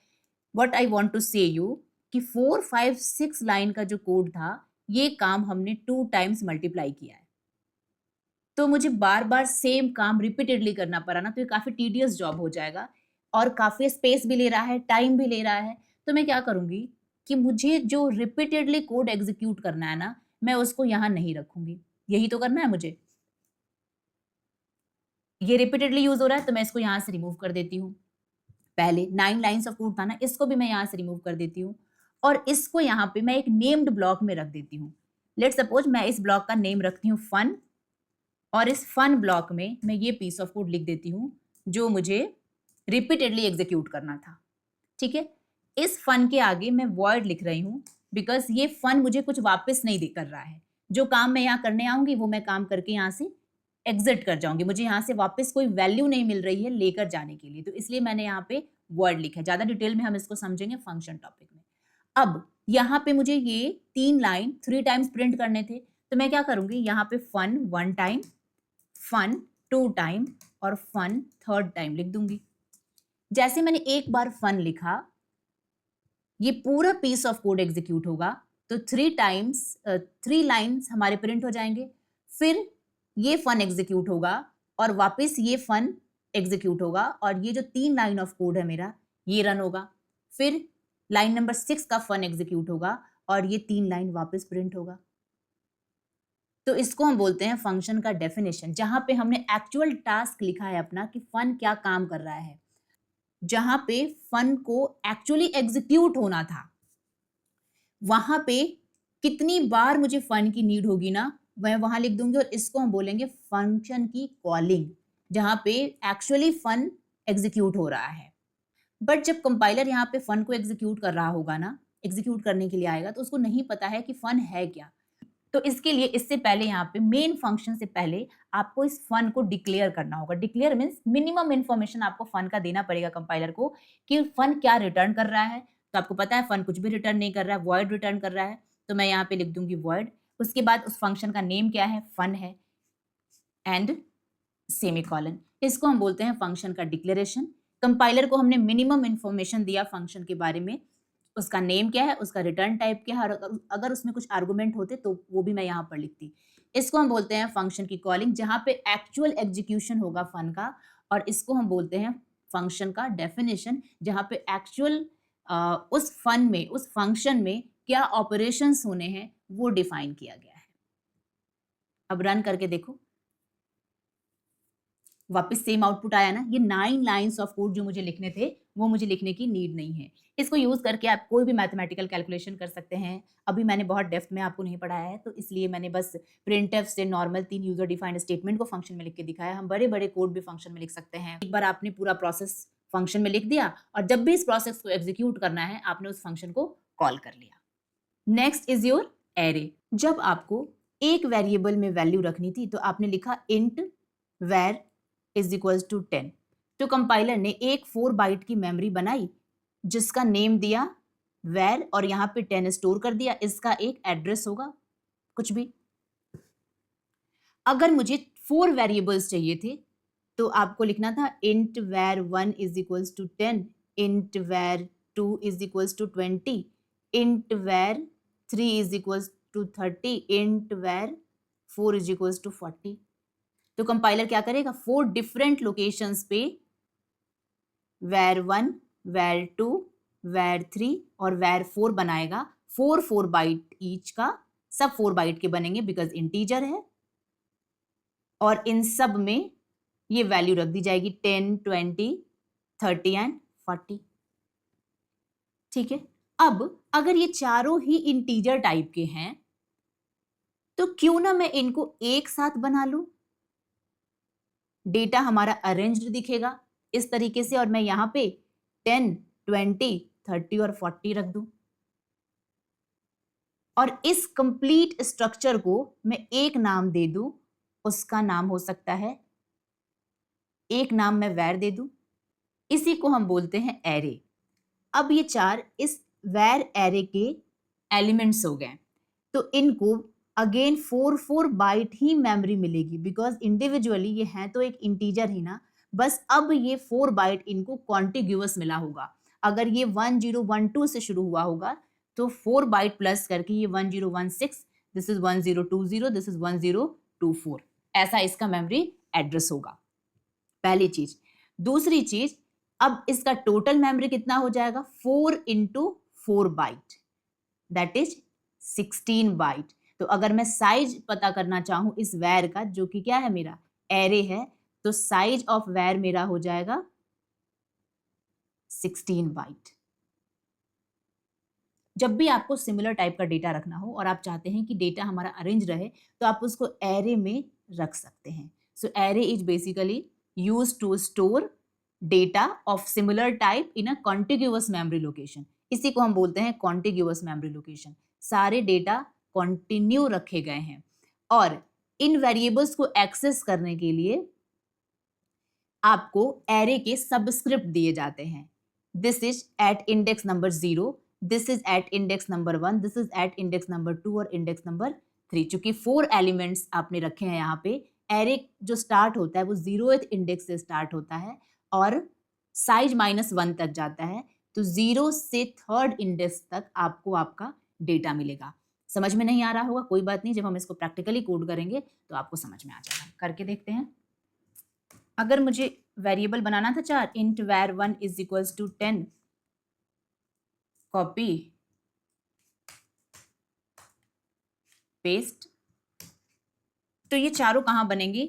व्हाट आई वांट टू से यू कि 4, 5, 6 लाइन का जो कोड था ये काम हमने 2 टाइम्स मल्टीप्लाई किया है। तो मुझे बार बार सेम काम रिपीटेडली करना पड़ा ना, तो ये काफी टीडियस जॉब हो जाएगा और काफी स्पेस भी ले रहा है, टाइम भी ले रहा है। तो मैं क्या करूंगी कि मुझे जो रिपीटेडली कोड एग्जीक्यूट करना है ना मैं उसको यहां नहीं रखूंगी। यही तो करना है मुझे, ये रिपीटेडली यूज हो रहा है तो मैं इसको यहां से रिमूव कर देती हूँ। पहले 9 लाइन्स ऑफ कोड था ना, इसको भी मैं यहां से रिमूव कर देती हूँ और इसको यहाँ पे मैं एक नेम्ड ब्लॉक में रख देती हूँ। लेट सपोज मैं इस ब्लॉक का नेम रखती हूँ फन और इस फन ब्लॉक में मैं ये पीस ऑफ कोड लिख देती हूँ जो मुझे रिपीटेडली एग्जीक्यूट करना था। ठीक है, इस फन के आगे मैं वॉइड लिख रही हूँ बिकॉज ये फन मुझे कुछ वापस नहीं कर रहा है। जो काम मैं यहाँ करने आऊंगी वो मैं काम करके यहाँ से एग्जिट कर जाऊंगी, मुझे यहाँ से वापस कोई वैल्यू नहीं मिल रही है लेकर जाने के लिए, तो इसलिए मैंने यहाँ पे वर्ड लिखा है। ज्यादा डिटेल में हम इसको समझेंगे फंक्शन टॉपिक में। अब यहाँ पे मुझे ये 3 लाइन 3 टाइम्स प्रिंट करने थे तो मैं क्या करूंगी, यहाँ पे फन 1 टाइम, फन 2 टाइम और फन 3rd टाइम लिख दूंगी। जैसे मैंने एक बार फन लिखा ये पूरा पीस ऑफ कोड एग्जीक्यूट होगा तो 3 लाइन्स हमारे प्रिंट हो जाएंगे। फिर ये फन एग्जीक्यूट होगा और वापस ये फन एग्जीक्यूट होगा और ये जो 3 लाइन ऑफ कोड है मेरा ये रन होगा। फिर लाइन नंबर 6 का फन एग्जीक्यूट होगा और ये 3 लाइन वापस प्रिंट होगा। तो इसको हम बोलते हैं फंक्शन का डेफिनेशन, जहां पे हमने एक्चुअल टास्क लिखा है अपना कि फन क्या काम कर रहा है, जहां पे फन को एक्चुअली एग्जीक्यूट होना था वहां पे कितनी बार मुझे फन की नीड होगी ना, मैं वहां लिख दूंगी और इसको हम बोलेंगे फंक्शन की कॉलिंग, जहां पे एक्चुअली फन एग्जीक्यूट हो रहा है। बट जब कंपाइलर यहाँ पे फन को एग्जीक्यूट कर रहा होगा ना, एग्जीक्यूट करने के लिए आएगा, तो उसको नहीं पता है कि फन है क्या। तो इसके लिए इससे पहले यहाँ पे मेन फंक्शन से पहले आपको इस फन को डिक्लेयर करना होगा। डिक्लेयर मीन्स मिनिमम इंफॉर्मेशन आपको फन का देना पड़ेगा कंपाइलर को कि फन क्या रिटर्न कर रहा है। तो आपको पता है फन कुछ भी रिटर्न नहीं कर रहा है, वॉइड रिटर्न कर रहा है, तो मैं यहाँ पे लिख दूंगी वॉइड। उसके बाद उस फंक्शन का नेम क्या है, फन है, एंड सेमीकोलन। इसको हम बोलते हैं फंक्शन का डिक्लेरेशन। कंपाइलर को हमने मिनिमम इंफॉर्मेशन दिया फंक्शन के बारे में, उसका नेम क्या है, उसका रिटर्न टाइप क्या है, और अगर उसमें कुछ आर्गुमेंट होते तो वो भी मैं यहाँ पर लिखती। इसको हम बोलते हैं फंक्शन की कॉलिंग, जहाँ पे एक्चुअल एग्जीक्यूशन होगा फन का, और इसको हम बोलते हैं फंक्शन का डेफिनेशन, जहाँ पे एक्चुअल उस फन में, उस फंक्शन में क्या ऑपरेशंस होने हैं वो डिफाइन किया गया है। अब रन करके देखो, वापस सेम आउटपुट आया ना। ये 9 लाइंस ऑफ कोड जो मुझे लिखने थे वो मुझे लिखने की नीड नहीं है। इसको यूज करके आप कोई भी मैथमेटिकल कैलकुलेशन कर सकते हैं। अभी मैंने बहुत डेप्थ में आपको नहीं पढ़ाया है, तो इसलिए मैंने बस प्रिंटफ से नॉर्मल 3 यूजर डिफाइंड स्टेटमेंट को फंक्शन में लिख के दिखाया। हम बड़े बड़े कोड भी फंक्शन में लिख सकते हैं। एक बार आपने पूरा प्रोसेस फंक्शन में लिख दिया, और जब भी इस प्रोसेस को एग्जीक्यूट करना है आपने उस फंक्शन को कॉल कर लिया। Next is your array. जब आपको एक वेरिएबल में वैल्यू रखनी थी तो आपने लिखा int where is equals to 10। तो कंपाइलर ने एक 4 बाइट की मेमोरी बनाई जिसका नेम दिया where, और यहाँ पे 10 स्टोर कर दिया। इसका एक एड्रेस होगा कुछ भी। अगर मुझे 4 वेरिएबल्स चाहिए थे तो आपको लिखना था int var 1 is equals to 10, int var 2 is equals to 20, int var 3 is equals to 30, int var 4 is equals to 40। तो कंपाइलर क्या करेगा, 4 डिफरेंट लोकेशंस पे var 1, var 2, var 3 और var 4 बनाएगा। 4 बाइट ईच का, सब 4 बाइट के बनेंगे बिकॉज इंटीजर है, और इन सब में ये वैल्यू रख दी जाएगी 10, 20, 30 एंड 40। ठीक है। अब अगर ये चारों ही इंटीजर टाइप के हैं तो क्यों ना मैं इनको एक साथ बना लूं। डेटा हमारा अरेंज्ड दिखेगा इस तरीके से, और मैं यहां पे 10, 20, 30 और 40 रख दूं, और इस कंप्लीट स्ट्रक्चर को मैं एक नाम दे दूं। उसका नाम हो सकता है, एक नाम मैं वैर दे दूं, इसी को हम बोलते हैं एरे। अब ये चार इस वैर एरे के एलिमेंट्स हो गए, तो इनको अगेन 4 बाइट ही मेमोरी मिलेगी बिकॉज इंडिविजुअली ये हैं तो एक इंटीजर ही ना। बस अब ये 4 बाइट इनको कॉन्टिग्यूअस मिला होगा। अगर ये 1012 से शुरू हुआ होगा तो 4 बाइट प्लस करके ये 1016, दिस इज 1020, दिस इज 1024, ऐसा इसका मेमोरी एड्रेस होगा। पहली चीज। दूसरी चीज, अब इसका टोटल मेमोरी कितना हो जाएगा, 4 into 4 byte, that is 16 byte. तो अगर मैं साइज पता करना चाहूं इस वैर का, जो कि क्या है, मेरा एरे है, तो साइज ऑफ वैर मेरा हो जाएगा 16 बाइट। जब भी आपको सिमिलर टाइप का डेटा रखना हो और आप चाहते हैं कि डेटा हमारा अरेंज रहे, तो आप उसको एरे में रख सकते हैं। So array is basically used to store data of similar type in a contiguous memory location. इसी को हम बोलते हैं कॉन्टिग्यूअस मेमोरी लोकेशन। सारे डेटा कॉन्टिन्यू रखे गए हैं, और इन वेरिएबल्स को एक्सेस करने के लिए आपको एरे के सबस्क्रिप्ट दिए जाते हैं। This is at index number 0, this is at index number 1, this is at index number 2 और इंडेक्स नंबर 3। चूंकि 4 एलिमेंट्स आपने रखे हैं यहाँ पे, एरे जो स्टार्ट होता है वो 0th इंडेक्स से स्टार्ट होता है और साइज -1 तक जाता है। तो 0 से 3rd इंडेक्स तक आपको आपका डेटा मिलेगा। समझ में नहीं आ रहा होगा, कोई बात नहीं, जब हम इसको प्रैक्टिकली कोड करेंगे तो आपको समझ में आ जाएगा। करके देखते हैं। अगर मुझे वेरिएबल बनाना था 4, int var 1 is equals to 10, copy paste, तो ये चारों कहाँ बनेंगे,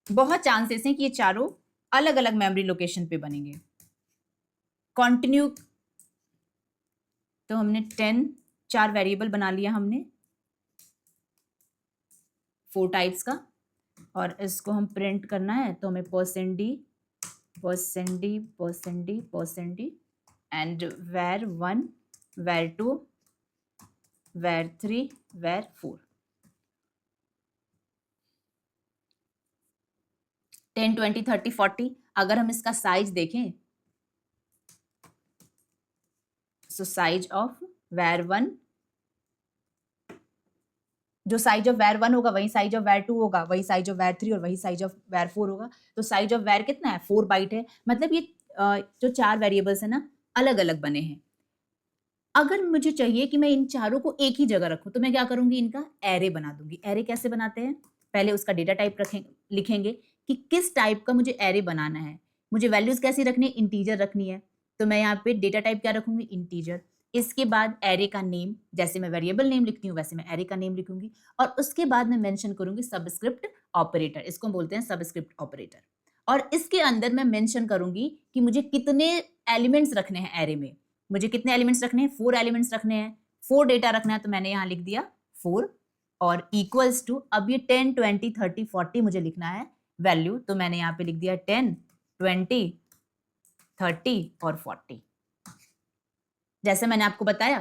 बहुत चांसेस हैं कि ये चारों अलग अलग मेमोरी लोकेशन पे बनेंगे। कंटिन्यू, तो हमने 10 4 वेरिएबल बना लिया हमने 4 टाइप्स का, और इसको हम प्रिंट करना है तो हमें %d and var1 var2 var3 var4 10 20 30 40। अगर हम इसका साइज देखें, सो साइज ऑफ var1, जो साइज ऑफ var1 होगा वही साइज ऑफ var2 होगा, वही साइज ऑफ var3 और वही साइज ऑफ var4 होगा। तो साइज ऑफ var कितना है, 4 बाइट है। मतलब ये जो 4 वेरिएबल्स है ना, अलग अलग बने हैं। अगर मुझे चाहिए कि मैं इन चारों को एक ही जगह रखूं तो मैं क्या करूंगी, इनका एरे बना दूंगी। एरे कैसे बनाते हैं, पहले उसका डेटा टाइप लिखेंगे कि किस टाइप का मुझे एरे बनाना है। मुझे वैल्यूज कैसी रखनी है, इंटीजर रखनी है, तो मैं यहाँ पे डेटा टाइप क्या रखूंगी, इंटीजर। इसके बाद एरे का नेम, जैसे मैं वेरिएबल नेम लिखती हूँ वैसे मैं एरे का नेम लिखूंगी, और उसके बाद मैं मेंशन करूंगी सबस्क्रिप्ट ऑपरेटर, इसको बोलते हैं सबस्क्रिप्ट ऑपरेटर। और इसके अंदर मैं मेंशन करूंगी कि मुझे कितने एलिमेंट्स रखने हैं एरे में। मुझे कितने एलिमेंट्स रखने हैं, 4 एलिमेंट्स रखने हैं, 4 डेटा रखना है, तो मैंने यहाँ लिख दिया 4, और इक्वल्स टू, अब ये 10 20 30 40 मुझे लिखना है वैल्यू, तो मैंने यहाँ पे लिख दिया 10 20 30 और 40। जैसे मैंने आपको बताया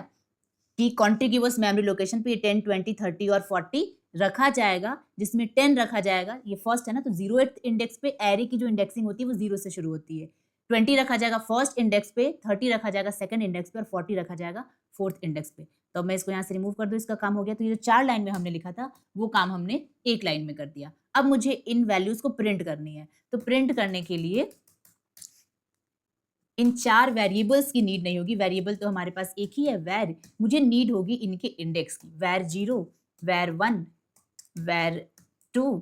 कि कॉन्टिग्यूअस मेमोरी लोकेशन पे 10 20 30 और 40 रखा जाएगा, जिसमें 10 रखा जाएगा, ये फर्स्ट है ना, तो 0th इंडेक्स पे एरे की जो इंडेक्सिंग होती है वो 0 से शुरू होती है। 20 रखा जाएगा फर्स्ट इंडेक्स पे, 30 रखा जाएगा सेकंड इंडेक्स पे, और 40 रखा जाएगा फोर्थ इंडेक्स पे। तो मैं इसको यहाँ से रिमूव कर दूँ, इसका काम हो गया। तो ये जो 4 लाइन में हमने लिखा था वो काम हमने एक लाइन में कर दिया। अब मुझे इन वैल्यूज को प्रिंट करनी है, तो प्रिंट करने के लिए इन 4 वेरिएबल्स की नीड नहीं होगी, वेरिएबल तो हमारे पास एक ही है var, मुझे नीड होगी इनके इंडेक्स की, var0 var1 var2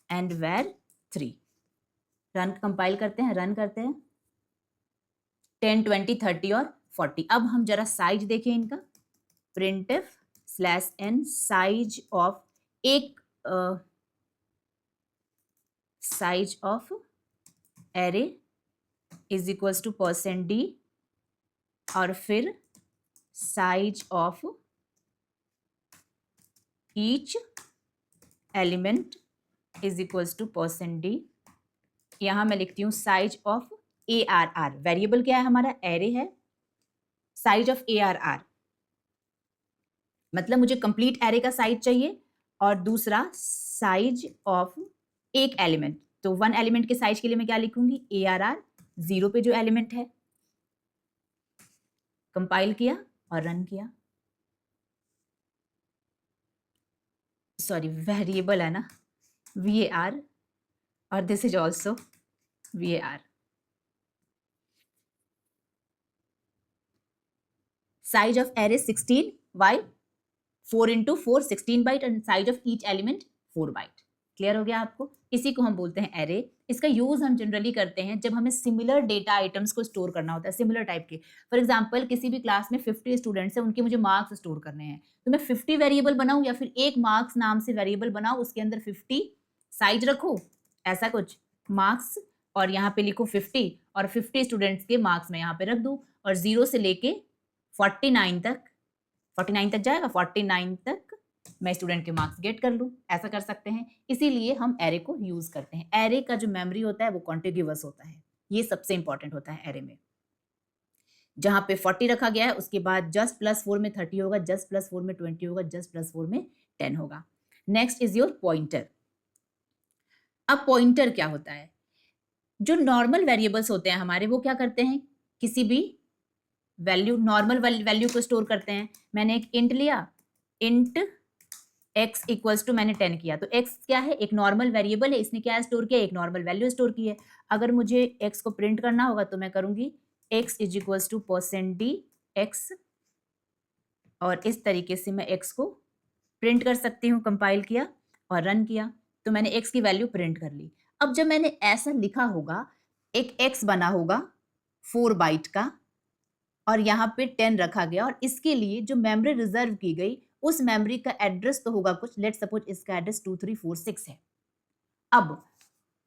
and var3। Run compile करते हैं, रन करते हैं, 10 20 30 और 40। अब हम जरा साइज देखें इनका, printf/n साइज ऑफ एक size of array is equals to %d, और फिर size of each element is equals to %d। यहां मैं लिखती हूं साइज ऑफ ARR, वेरिएबल क्या है हमारा, एरे है, साइज ऑफ ARR मतलब मुझे कंप्लीट एरे का साइज चाहिए, और दूसरा साइज ऑफ एक एलिमेंट, तो 1 एलिमेंट के साइज के लिए मैं क्या लिखूंगी, ARR 0 पे जो एलिमेंट है। कंपाइल किया और रन किया, सॉरी वेरिएबल है ना, VAR, और this is also VAR। Size of array 16 by 4 into 4 16 byte, and size of each element 4 byte. Clear हो गया आपको, इसी को हम बोलते हैं एरे। इसका यूज हम जनरली करते हैं जब हमें सिमिलर डेटा आइटम्स को स्टोर करना होता है, सिमिलर टाइप के। फॉर एग्जांपल किसी भी क्लास में 50 स्टूडेंट्स हैं, उनके मुझे मार्क्स स्टोर करने हैं, तो मैं 50 वेरिएबल बनाऊं या फिर एक मार्क्स नाम से वेरिएबल बनाऊं, उसके अंदर 50 साइज रखो, ऐसा कुछ मार्क्स, और यहाँ पे लिखो 50, और 50 स्टूडेंट्स के मार्क्स मैं यहाँ पे रख दूं, और 0 से लेके 49 तक जाएगा, 49 तक मैं स्टूडेंट के मार्क्स गेट कर लूँ, ऐसा कर सकते हैं। इसीलिए हम एरे को यूज करते हैं। एरे का जो मेमोरी होता है वो कॉन्टिग्यूअस होता है, ये सबसे इंपॉर्टेंट होता है एरे में। जहां पे 40 रखा गया है, उसके बाद जस्ट +4 में 30 होगा, जस्ट +4 में 20 होगा, जस्ट +4 में 10 होगा। Next is your pointer. अब पॉइंटर क्या होता है, जो नॉर्मल वेरिएबल्स होते हैं हमारे, वो क्या करते हैं, किसी भी वैल्यू, नॉर्मल वैल्यू को स्टोर करते हैं। मैंने एक इंट लिया, इंट x इक्वल्स टू, मैंने 10 किया, तो x क्या है, एक नॉर्मल वेरिएबल है, इसने क्या स्टोर किया, एक नॉर्मल वैल्यू स्टोर की है। अगर मुझे x को प्रिंट करना होगा तो मैं करूंगी x is equals to %dx, और इस तरीके से मैं x को प्रिंट कर सकती हूँ। कंपाइल किया और रन किया, तो मैंने x की वैल्यू प्रिंट कर ली। अब जब मैंने ऐसा लिखा होगा, एक x बना होगा 4 बाइट का, और यहाँ पे 10 रखा गया, और इसके लिए जो मेमोरी रिजर्व की गई, उस मेमोरी का एड्रेस तो होगा कुछ, लेट्स सपोज इसका एड्रेस 2346 है। अब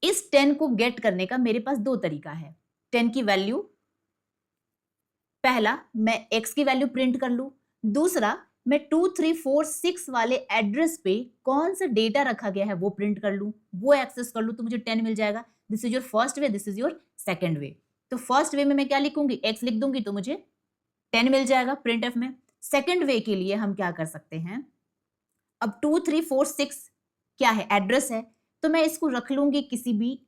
इस 10 को गेट करने का मेरे पास 2 तरीका है। 10 की वैल्यू, पहला मैं x की वैल्यू प्रिंट कर लूं, दूसरा, मैं 2346 वाले एड्रेस पे कौन सा डेटा रखा गया है वो प्रिंट कर लूं, वो एक्सेस कर लूं, तो मुझे 10 मिल जाएगा। This is your first way, this is your second वे। तो फर्स्ट वे में मैं क्या लिखूंगी, x लिख दूंगी तो मुझे 10 मिल जाएगा प्रिंट एफ में। सेकंड वे के लिए हम क्या कर सकते हैं, अब 2346 क्या है, एड्रेस है, तो मैं इसको रख लूंगी किसी भी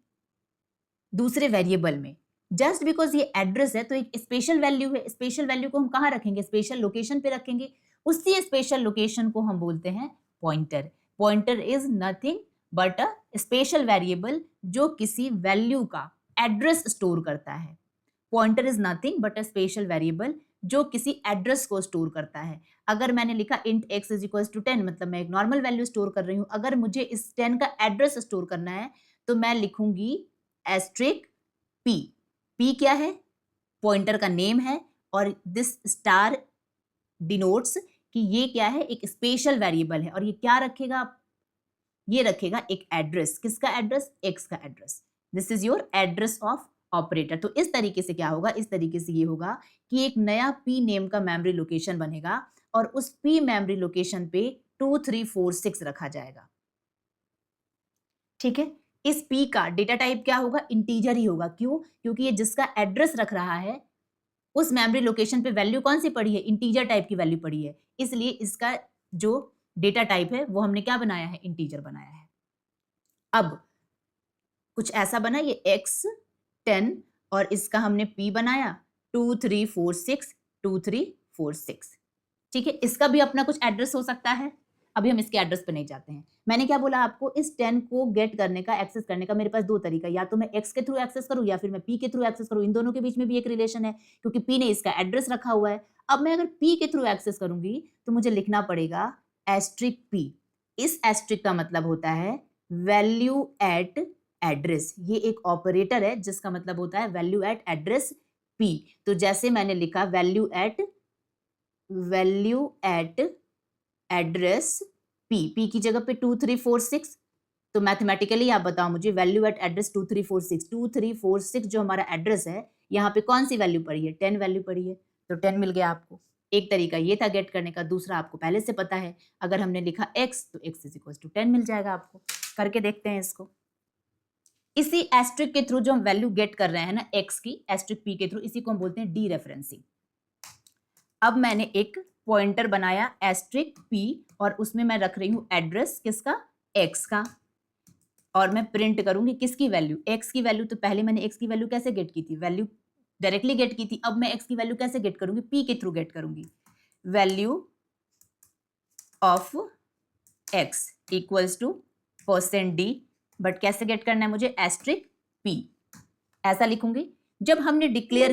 दूसरे वेरिएबल में। जस्ट बिकॉज ये एड्रेस है तो एक स्पेशल वैल्यू है, स्पेशल वैल्यू को हम कहाँ रखेंगे, स्पेशल लोकेशन पे रखेंगे। उसी स्पेशल लोकेशन को हम बोलते हैं pointer. Pointer is nothing but a special variable जो किसी वैल्यू का एड्रेस स्टोर करता है। Pointer is nothing but a special variable जो किसी एड्रेस को स्टोर करता है। अगर मैंने लिखा int x is equal to 10, मतलब मैं एक नॉर्मल वैल्यू स्टोर कर रही हूं। अगर मुझे इस 10 का एड्रेस स्टोर करना है तो मैं लिखूंगी एस्ट्रिक p। p क्या है, पॉइंटर का नेम है, और दिस स्टार डिनोट्स कि ये क्या है, एक स्पेशल वेरिएबल है। और ये क्या रखेगा, ये रखेगा एक एड्रेस। किसका एड्रेस, x का address. This is your address of operator. तो इस तरीके से क्या होगा, इस तरीके से ये होगा कि एक नया p नेम का मेमोरी लोकेशन बनेगा और उस p मेमोरी लोकेशन पे 2346 रखा जाएगा। ठीक है, इस p का डेटा टाइप क्या होगा, इंटीजर ही होगा। क्यों, क्योंकि ये जिसका एड्रेस रख रहा है उस मेमोरी लोकेशन पे वैल्यू कौन सी पड़ी है, इंटीजर टाइप की वैल्यू पड़ी है, इसलिए इसका जो डेटा टाइप है वो हमने क्या बनाया है, इंटीजर बनाया है। अब कुछ ऐसा बना, ये x 10 और इसका हमने p बनाया 2346 2346। ठीक है, इसका भी अपना कुछ एड्रेस हो सकता है, अभी हम इसके एड्रेस पे नहीं जाते हैं। मैंने क्या बोला आपको, इस 10 को गेट करने का, एक्सेस करने का मेरे पास दो तरीका, या तो मैं x के थ्रू एक्सेस करूं या फिर मैं p के थ्रू एक्सेस करूं। इन दोनों के बीच में भी एक रिलेशन है क्योंकि p ने इसका एड्रेस रखा हुआ है। अब मैं अगर p के थ्रू एक्सेस करूंगी तो मुझे लिखना पड़ेगा एस्ट्रिक p। इस एस्ट्रिक का मतलब होता है वैल्यू एट एड्रेस। ये एक ऑपरेटर है जिसका मतलब होता है वैल्यू एट एड्रेस p। तो जैसे मैंने लिखा वैल्यू एट एड्रेस p की जगह पे 2346, तो मैथमेटिकली आप बताओ मुझे वैल्यू एट एड्रेस 2346 जो हमारा एड्रेस है, यहाँ पे कौन सी वैल्यू पड़ी है, 10 वैल्यू पड़ी है, तो 10 मिल गया आपको। एक तरीका ये था गेट करने का, दूसरा आपको पहले से पता है, अगर हमने लिखा x तो x इज इक्वल टू 10 मिल जाएगा आपको। करके देखते हैं इसको। इसी एस्ट्रिक के थ्रू जो हम वैल्यू गेट कर रहे हैं ना x की, एस्ट्रिक p के थ्रू, इसी को हम बोलते हैं डी रेफरेंसिंग। अब मैंने एक पॉइंटर बनाया एस्ट्रिक p और उसमें मैं रख रही हूं एड्रेस किसका, x का, और मैं प्रिंट करूंगी किसकी वैल्यू, x की वैल्यू। तो पहले मैंने x की वैल्यू कैसे गेट की थी, वैल्यू डायरेक्टली गेट की थी। अब मैं x की वैल्यू कैसे गेट करूंगी, p के थ्रू गेट करूंगी। Value of x equals to %d, but कैसे गेट करना है मुझे, एस्ट्रिक p ऐसा लिखूंगी। जब हमने डिक्लेयर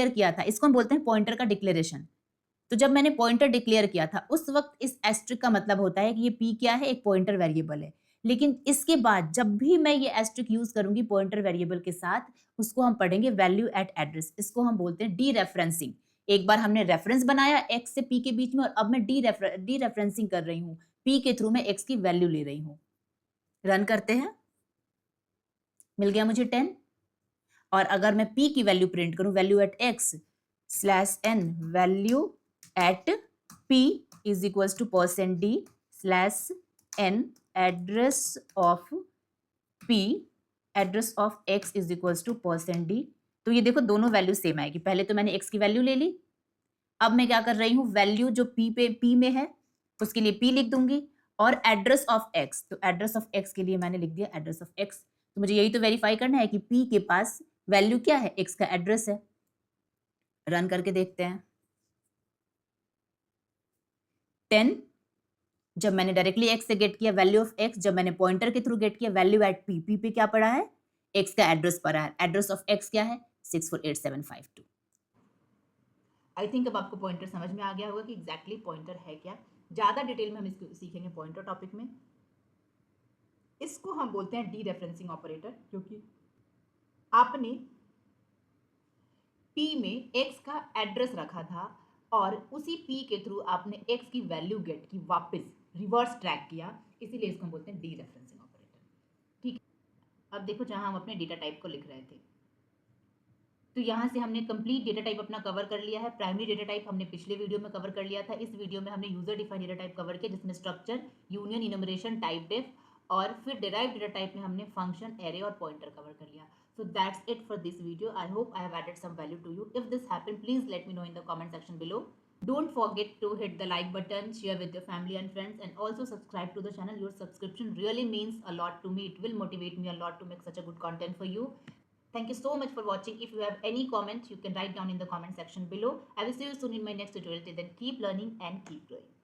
किया था, इसको हम बोलते हैं पॉइंटर का डिक्लेरेशन। तो जब मैंने पॉइंटर डिक्लेयर किया था उस वक्त इस एस्ट्रिक का मतलब होता है कि ये p क्या है, एक पॉइंटर वेरिएबल है। लेकिन इसके बाद जब भी मैं ये एस्ट्रिक यूज करूंगी पॉइंटर वेरिएबल के साथ, उसको हम पढ़ेंगे वैल्यू एट एड्रेस। इसको हम बोलते हैं डी रेफरेंसिंग। एक बार हमने रेफरेंस बनाया x से p के बीच में, और अब मैं डी रेफरेंसिंग कर रही हूँ, p के थ्रू मैं x की वैल्यू ले रही हूँ। रन करते हैं, मिल गया मुझे 10। और अगर मैं p की वैल्यू प्रिंट करूं, value at x/n, value at p is equals to %d/n, address of p, address of x is equals to %d। तो ये देखो दोनों वैल्यू सेम आएगी। पहले तो मैंने x की वैल्यू ले ली, अब मैं क्या कर रही हूँ, वैल्यू जो p में है उसके लिए p लिख दूंगी, और एड्रेस ऑफ x, तो एड्रेस ऑफ x के लिए मैंने लिख दिया एड्रेस ऑफ x। तो मुझे यही तो वेरीफाई करना है कि p के पास वैल्यू क्या है, x का एड्रेस है। रन करके देखते हैं। 10 जब मैंने डायरेक्टली x से गेट किया, वैल्यू ऑफ x जब मैंने पॉइंटर के थ्रू गेट किया, वैल्यू एट p पे क्या पड़ा है, x का एड्रेस पड़ा है। एड्रेस ऑफ x क्या है, 648752। आई थिंक अब आपको पॉइंटर समझ में आ गया होगा कि एग्जैक्टली पॉइंटर है क्या। ज़्यादा डिटेल में हम इसको सीखेंगे पॉइंटर टॉपिक में। इसको हम बोलते हैं डी रेफरेंसिंग ऑपरेटर, क्योंकि आपने p में x का एड्रेस रखा था और उसी p के थ्रू आपने x की वैल्यू गेट की, वापस रिवर्स ट्रैक किया, इसीलिए इसको हम बोलते हैं डी रेफरेंसिंग ऑपरेटर। ठीक है, अब देखो जहां हम अपने डेटा टाइप को लिख रहे थे, तो यहाँ से हमने कंप्लीट डेटा टाइप अपना कवर कर लिया है। प्राइमरी डेटा टाइप हमने पिछले वीडियो में कवर कर लिया था। इस वीडियो में हमने user defined data type cover किया, जिसमें स्ट्रक्चर, यूनियन, इनमरेशन, टाइप डिफ, और फिर डिराइव्ड डेटा टाइप में हमने फंक्शन, एरे और पॉइंटर कवर कर लिया। So that's it for this video. I hope I have added some value to you. If this happened, please let me know in the comment section below. Don't forget to hit the like button, share with your family and friends, and also subscribe to the channel. Your subscription really means a lot to me. It will motivate me a lot to make such a good content for you. Thank you so much for watching. If you have any comment, you can write down in the comment section below. I will see you soon in my next tutorial. Till then, keep learning and keep growing.